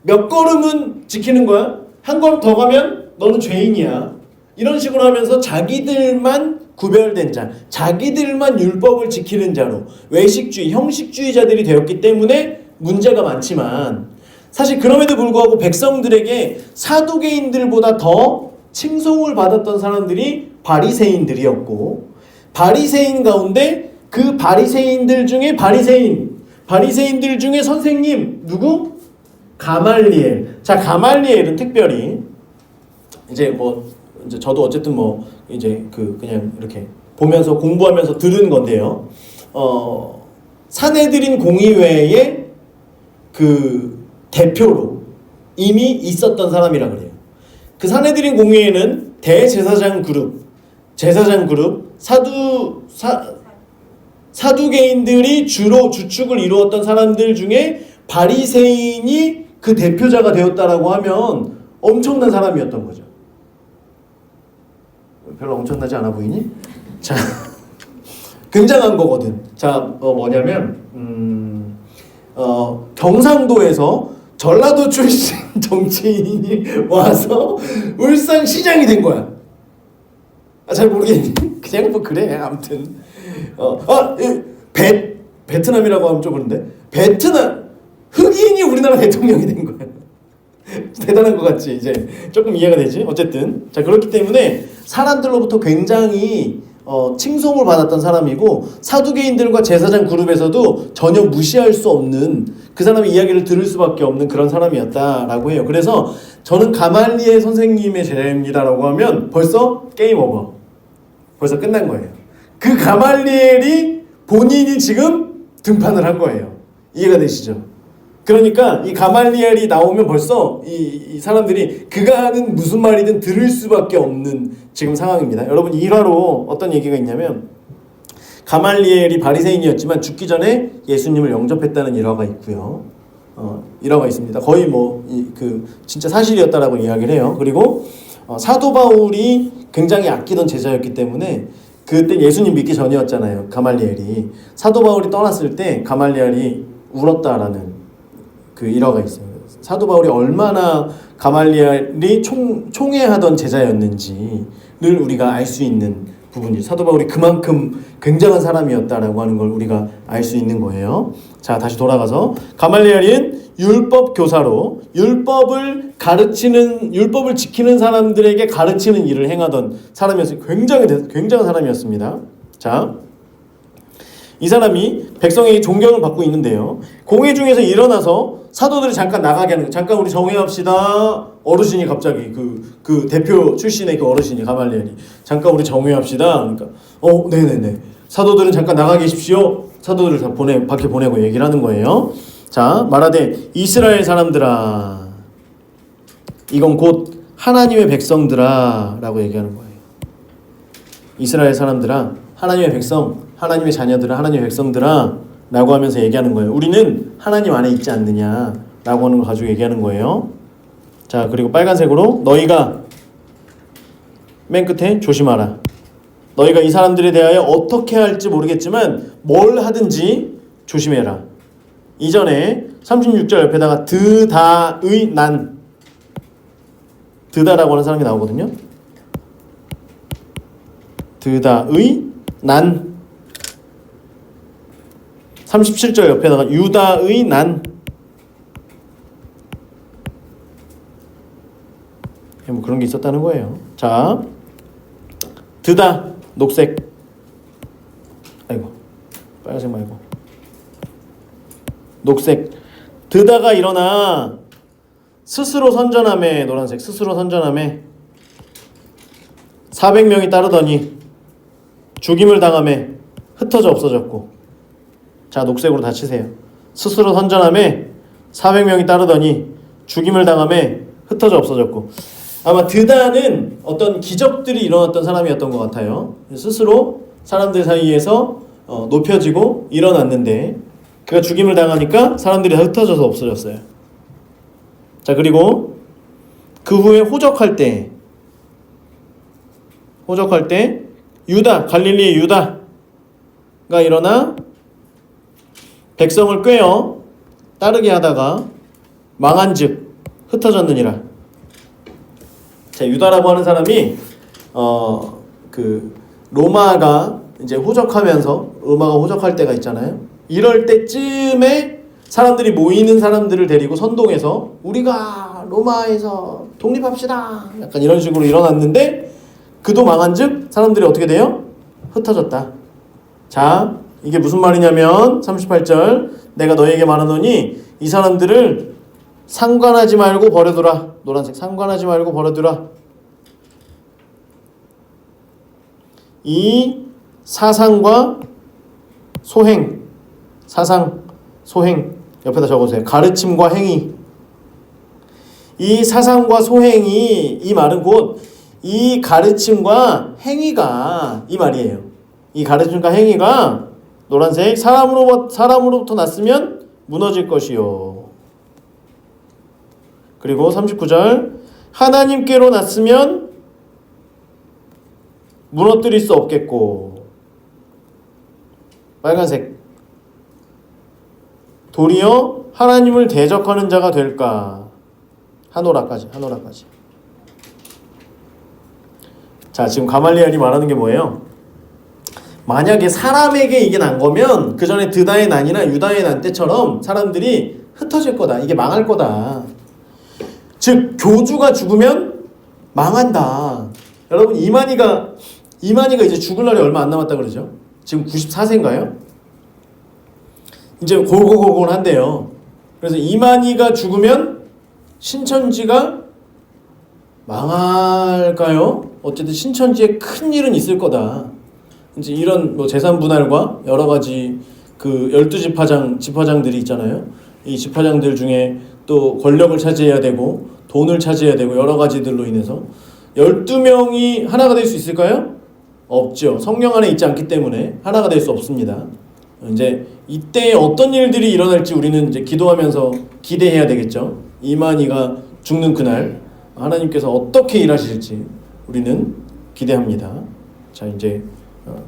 몇 걸음은 지키는 거야. 한 걸음 더 가면 너는 죄인이야. 이런 식으로 하면서 자기들만 구별된 자, 자기들만 율법을 지키는 자로 외식주의, 형식주의자들이 되었기 때문에 문제가 많지만 사실 그럼에도 불구하고 백성들에게 사두개인들보다 더 칭송을 받았던 사람들이 바리새인들이었고 바리새인 가운데 그 바리새인들 중에 바리새인들 중에 선생님 누구? 가말리엘. 자, 가말리엘은 특별히 이제 저도 어쨌든 그냥 이렇게 보면서 공부하면서 들은 건데요. 산헤드린 공의회의 그 대표로 이미 있었던 사람이라 그래요. 그 산헤드린 공의회는 대제사장 그룹, 사두개인들이 주로 주축을 이루었던 사람들 중에 바리새인이 그 대표자가 되었다라고 하면 엄청난 사람이었던 거죠. 별로 엄청나지 않아 보이니? 자, 굉장한 거거든. 자, 뭐냐면 경상도에서 전라도 출신 정치인이 와서 울산시장이 된 거야. 잘 모르겠니? 그냥 그래. 아무튼 베트남이라고 하면 좀 그런데 베트남 흑인이 우리나라 대통령이 된 거야. 대단한 것 같지? 이제 조금 이해가 되지? 어쨌든 자, 그렇기 때문에 사람들로부터 굉장히 칭송을 받았던 사람이고 사두개인들과 제사장 그룹에서도 전혀 무시할 수 없는 그 사람의 이야기를 들을 수밖에 없는 그런 사람이었다라고 해요. 그래서 저는 가말리엘 선생님의 제자입니다라고 하면 벌써 게임 오버. 벌써 끝난 거예요. 그 가말리엘이 본인이 지금 등판을 한 거예요. 이해가 되시죠? 그러니까 이 가말리엘이 나오면 벌써 이 사람들이 그가 하는 무슨 말이든 들을 수밖에 없는 지금 상황입니다. 여러분, 일화로 어떤 얘기가 있냐면 가말리엘이 바리새인이었지만 죽기 전에 예수님을 영접했다는 일화가 있고요. 일화가 있습니다. 거의 진짜 사실이었다라고 이야기를 해요. 그리고 사도 바울이 굉장히 아끼던 제자였기 때문에 그때 예수님 믿기 전이었잖아요. 가말리엘이. 사도 바울이 떠났을 때 가말리엘이 울었다라는 그 일화가 있어요. 사도 바울이 얼마나 가말리엘이 총애하던 제자였는지를 우리가 알 수 있는 부분이죠. 사도 바울이 그만큼 굉장한 사람이었다라고 하는 걸 우리가 알 수 있는 거예요. 자, 다시 돌아가서 가말리엘은 율법 교사로 율법을 지키는 사람들에게 가르치는 일을 행하던 사람이었어요. 굉장한 사람이었습니다. 자, 이 사람이 백성에게 존경을 받고 있는데요. 공회 중에서 일어나서 사도들이 잠깐 나가게 하는 거예요. 잠깐 우리 정회합시다. 어르신이 갑자기 그 대표 출신의 그 어르신이 가말리엘이 잠깐 우리 정회합시다. 그러니까 네네네. 사도들은 잠깐 나가 계십시오. 사도들을 다 밖에 보내고 얘기를 하는 거예요. 자, 말하되 이스라엘 사람들아, 이건 곧 하나님의 백성들아 라고 얘기하는 거예요. 이스라엘 사람들아, 하나님의 백성, 하나님의 자녀들아, 하나님의 백성들아 라고 하면서 얘기하는 거예요. 우리는 하나님 안에 있지 않느냐 라고 하는 걸 가지고 얘기하는 거예요. 자, 그리고 빨간색으로 너희가 맨 끝에 조심하라. 너희가 이 사람들에 대하여 어떻게 할지 모르겠지만 뭘 하든지 조심해라. 이전에 36절 옆에다가 드다의 난, 드다라고 하는 사람이 나오거든요. 드다의 난. 37절 옆에다가 유다의 난. 뭐 그런 게 있었다는 거예요. 자, 드다 녹색, 아이고 빨간색 말고 녹색. 드다가 일어나 스스로 선전함에, 노란색, 스스로 선전함에 400명이 따르더니 죽임을 당함에 흩어져 없어졌고. 자, 녹색으로 다 치세요. 스스로 선전함에 400명이 따르더니 죽임을 당함에 흩어져 없어졌고. 아마 드다는 어떤 기적들이 일어났던 사람이었던 것 같아요. 스스로 사람들 사이에서 높여지고 일어났는데 그가 죽임을 당하니까 사람들이 다 흩어져서 없어졌어요. 자, 그리고 그 후에 호적할 때 유다, 갈릴리의 유다가 일어나 백성을 꿰어 따르게 하다가 망한즉 흩어졌느니라. 자, 유다라고 하는 사람이 로마가 이제 로마가 호적할 때가 있잖아요. 이럴 때쯤에 사람들이 모이는 사람들을 데리고 선동해서 우리가 로마에서 독립합시다. 약간 이런 식으로 일어났는데 그도 망한즉 사람들이 어떻게 돼요? 흩어졌다. 자, 이게 무슨 말이냐면 38절 내가 너에게 말하노니 이 사람들을 상관하지 말고 버려두라. 노란색, 상관하지 말고 버려두라. 이 사상과 소행, 사상, 소행 옆에다 적어주세요. 가르침과 행위. 이 사상과 소행이, 이 말은 곧 이 가르침과 행위가 이 말이에요. 이 가르침과 행위가 노란색, 사람으로부터 났으면 무너질 것이요. 그리고 39절 하나님께로 났으면 무너뜨릴 수 없겠고. 빨간색 도리어 하나님을 대적하는 자가 될까. 하노라까지. 자, 지금 가말리엘이 말하는 게 뭐예요? 만약에 사람에게 이게 난 거면 그 전에 드다의 난이나 유다의 난 때처럼 사람들이 흩어질 거다. 이게 망할 거다. 즉 교주가 죽으면 망한다. 여러분 이만희가 이제 죽을 날이 얼마 안 남았다 그러죠. 지금 94세인가요? 이제 골골골골한데요. 그래서 이만희가 죽으면 신천지가 망할까요? 어쨌든 신천지에 큰 일은 있을 거다. 이제 이런 뭐 재산 분할과 여러 가지 그 12지파장들이 있잖아요. 이 지파장들 중에 또 권력을 차지해야 되고 돈을 차지해야 되고 여러 가지들로 인해서 12명이 하나가 될 수 있을까요? 없죠. 성령 안에 있지 않기 때문에 하나가 될 수 없습니다. 이제 이때 어떤 일들이 일어날지 우리는 이제 기도하면서 기대해야 되겠죠. 이만희가 죽는 그날 하나님께서 어떻게 일하실지 우리는 기대합니다. 자, 이제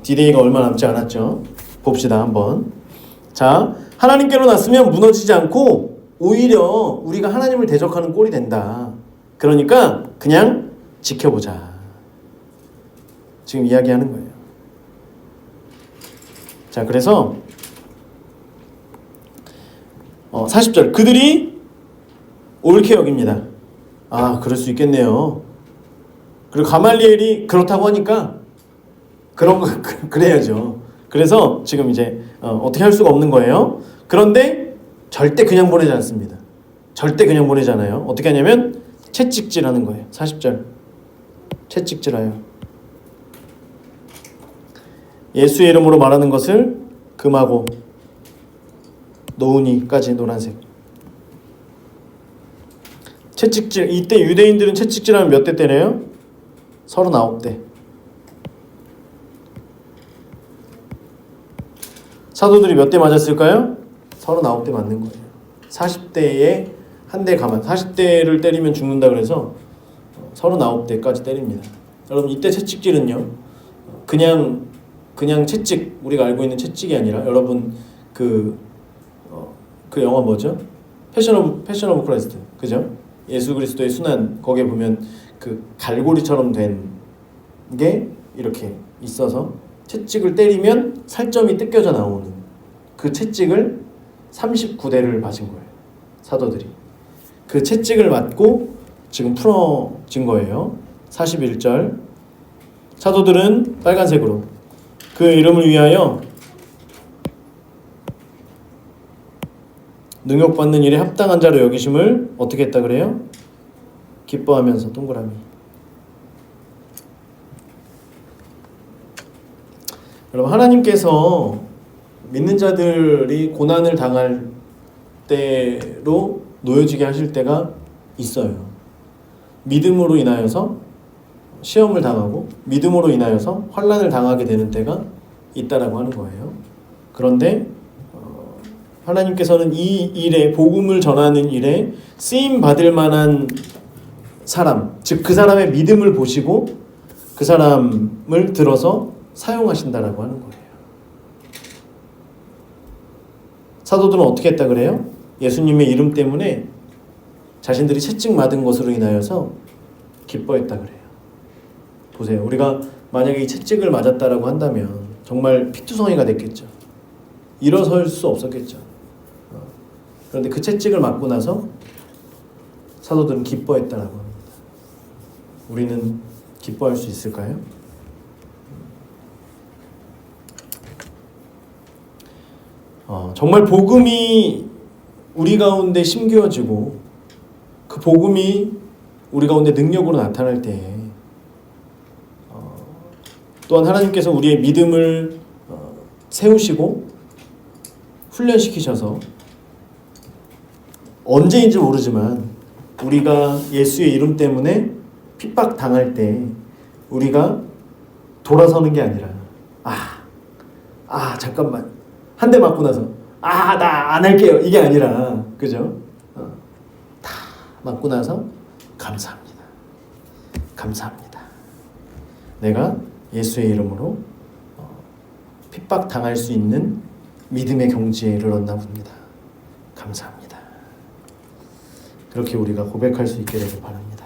디데이가 얼마 남지 않았죠. 봅시다 한번. 자, 하나님께로 났으면 무너지지 않고 오히려 우리가 하나님을 대적하는 꼴이 된다. 그러니까 그냥 지켜보자. 지금 이야기하는 거예요. 자, 그래서 40절 그들이 옳게 여깁니다. 아, 그럴 수 있겠네요. 그리고 가말리엘이 그렇다고 하니까 그런 거 그래야죠. 그래서 지금 이제 어떻게 할 수가 없는 거예요. 그런데 절대 그냥 보내지 않습니다. 절대 그냥 보내지 않아요. 어떻게 하냐면 채찍질하는 거예요. 40절 채찍질하여 예수의 이름으로 말하는 것을 금하고 노우니까지 노란색 채찍질. 이때 유대인들은 채찍질하면 몇 대 때려요? 39대. 사도들이 몇 대 맞았을까요? 39대 맞는 거예요. 40대에 한 대 가만. 40대를 때리면 죽는다 그래서 39대까지 때립니다. 여러분 이때 채찍질은요 그냥 채찍, 우리가 알고 있는 채찍이 아니라, 여러분 그 영화 뭐죠? 패션 오브 크라이스트, 그죠? 예수 그리스도의 순환, 거기에 보면 그 갈고리처럼 된 게 이렇게 있어서 채찍을 때리면 살점이 뜯겨져 나오는 그 채찍을 39대를 맞은 거예요. 사도들이 그 채찍을 맞고 지금 풀어진 거예요. 41절 사도들은 빨간색으로 그 이름을 위하여 능욕받는 일에 합당한 자로 여기심을 어떻게 했다 그래요? 기뻐하면서 동그라미. 여러분 하나님께서 믿는 자들이 고난을 당할 때로 놓여지게 하실 때가 있어요. 믿음으로 인하여서 시험을 당하고 믿음으로 인하여서 환난을 당하게 되는 때가 있다라고 하는 거예요. 그런데 하나님께서는 이 일에, 복음을 전하는 일에 쓰임 받을 만한 사람, 즉 그 사람의 믿음을 보시고 그 사람을 들어서 사용하신다라고 하는 거예요. 사도들은 어떻게 했다 그래요? 예수님의 이름 때문에 자신들이 채찍 맞은 것으로 인하여서 기뻐했다 그래요. 보세요. 우리가 만약에 이 채찍을 맞았다라고 한다면 정말 피투성이가 됐겠죠. 일어설 수 없었겠죠. 그런데 그 채찍을 맞고 나서 사도들은 기뻐했다라고 합니다. 우리는 기뻐할 수 있을까요? 정말 복음이 우리 가운데 심겨지고 그 복음이 우리 가운데 능력으로 나타날 때 또한 하나님께서 우리의 믿음을 세우시고 훈련시키셔서 언제인지 모르지만 우리가 예수의 이름 때문에 핍박 당할 때 우리가 돌아서는 게 아니라 잠깐만 한 대 맞고 나서 나 안 할게요 이게 아니라, 그죠? 다 맞고 나서 감사합니다. 내가 예수의 이름으로 핍박 당할 수 있는 믿음의 경지에 이르렀나 봅니다. 감사합니다. 그렇게 우리가 고백할 수 있게 되길 바랍니다.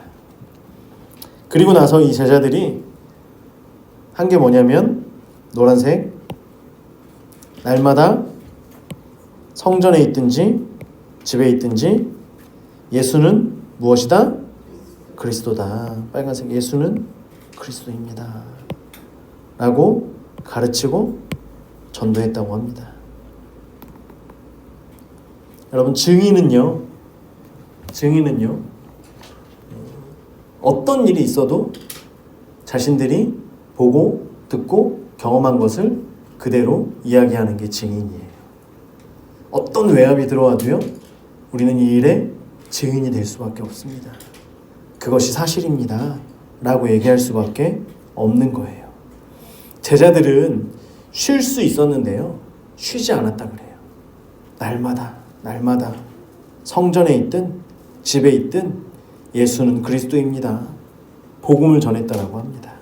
그리고 나서 이 제자들이 한 게 뭐냐면 노란색, 날마다 성전에 있든지 집에 있든지 예수는 무엇이다? 그리스도다. 빨간색, 예수는 그리스도입니다 라고 가르치고 전도했다고 합니다. 여러분 증인은요 어떤 일이 있어도 자신들이 보고 듣고 경험한 것을 그대로 이야기하는 게 증인이에요. 어떤 외압이 들어와도요 우리는 이 일에 증인이 될 수밖에 없습니다. 그것이 사실입니다 라고 얘기할 수밖에 없는 거예요. 제자들은 쉴 수 있었는데요 쉬지 않았다 그래요. 날마다 성전에 있든 집에 있든 예수는 그리스도입니다 복음을 전했다라고 합니다.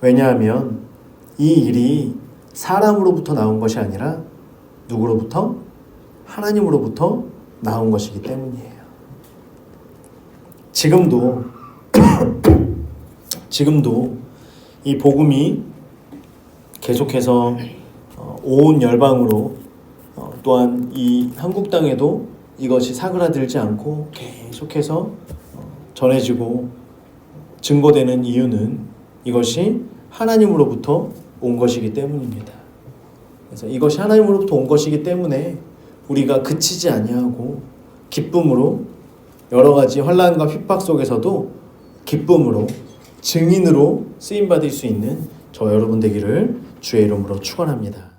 왜냐하면 이 일이 사람으로부터 나온 것이 아니라 누구로부터? 하나님으로부터 나온 것이기 때문이에요. 지금도 이 복음이 계속해서 온 열방으로 또한 이 한국 땅에도 이것이 사그라들지 않고 계속해서 전해지고 증거되는 이유는 이것이 하나님으로부터 온 것이기 때문입니다. 그래서 이것이 하나님으로부터 온 것이기 때문에 우리가 그치지 아니하고 기쁨으로 여러 가지 환난과 핍박 속에서도 기쁨으로 증인으로 쓰임 받을 수 있는 저 여러분 되기를 주의 이름으로 축원합니다.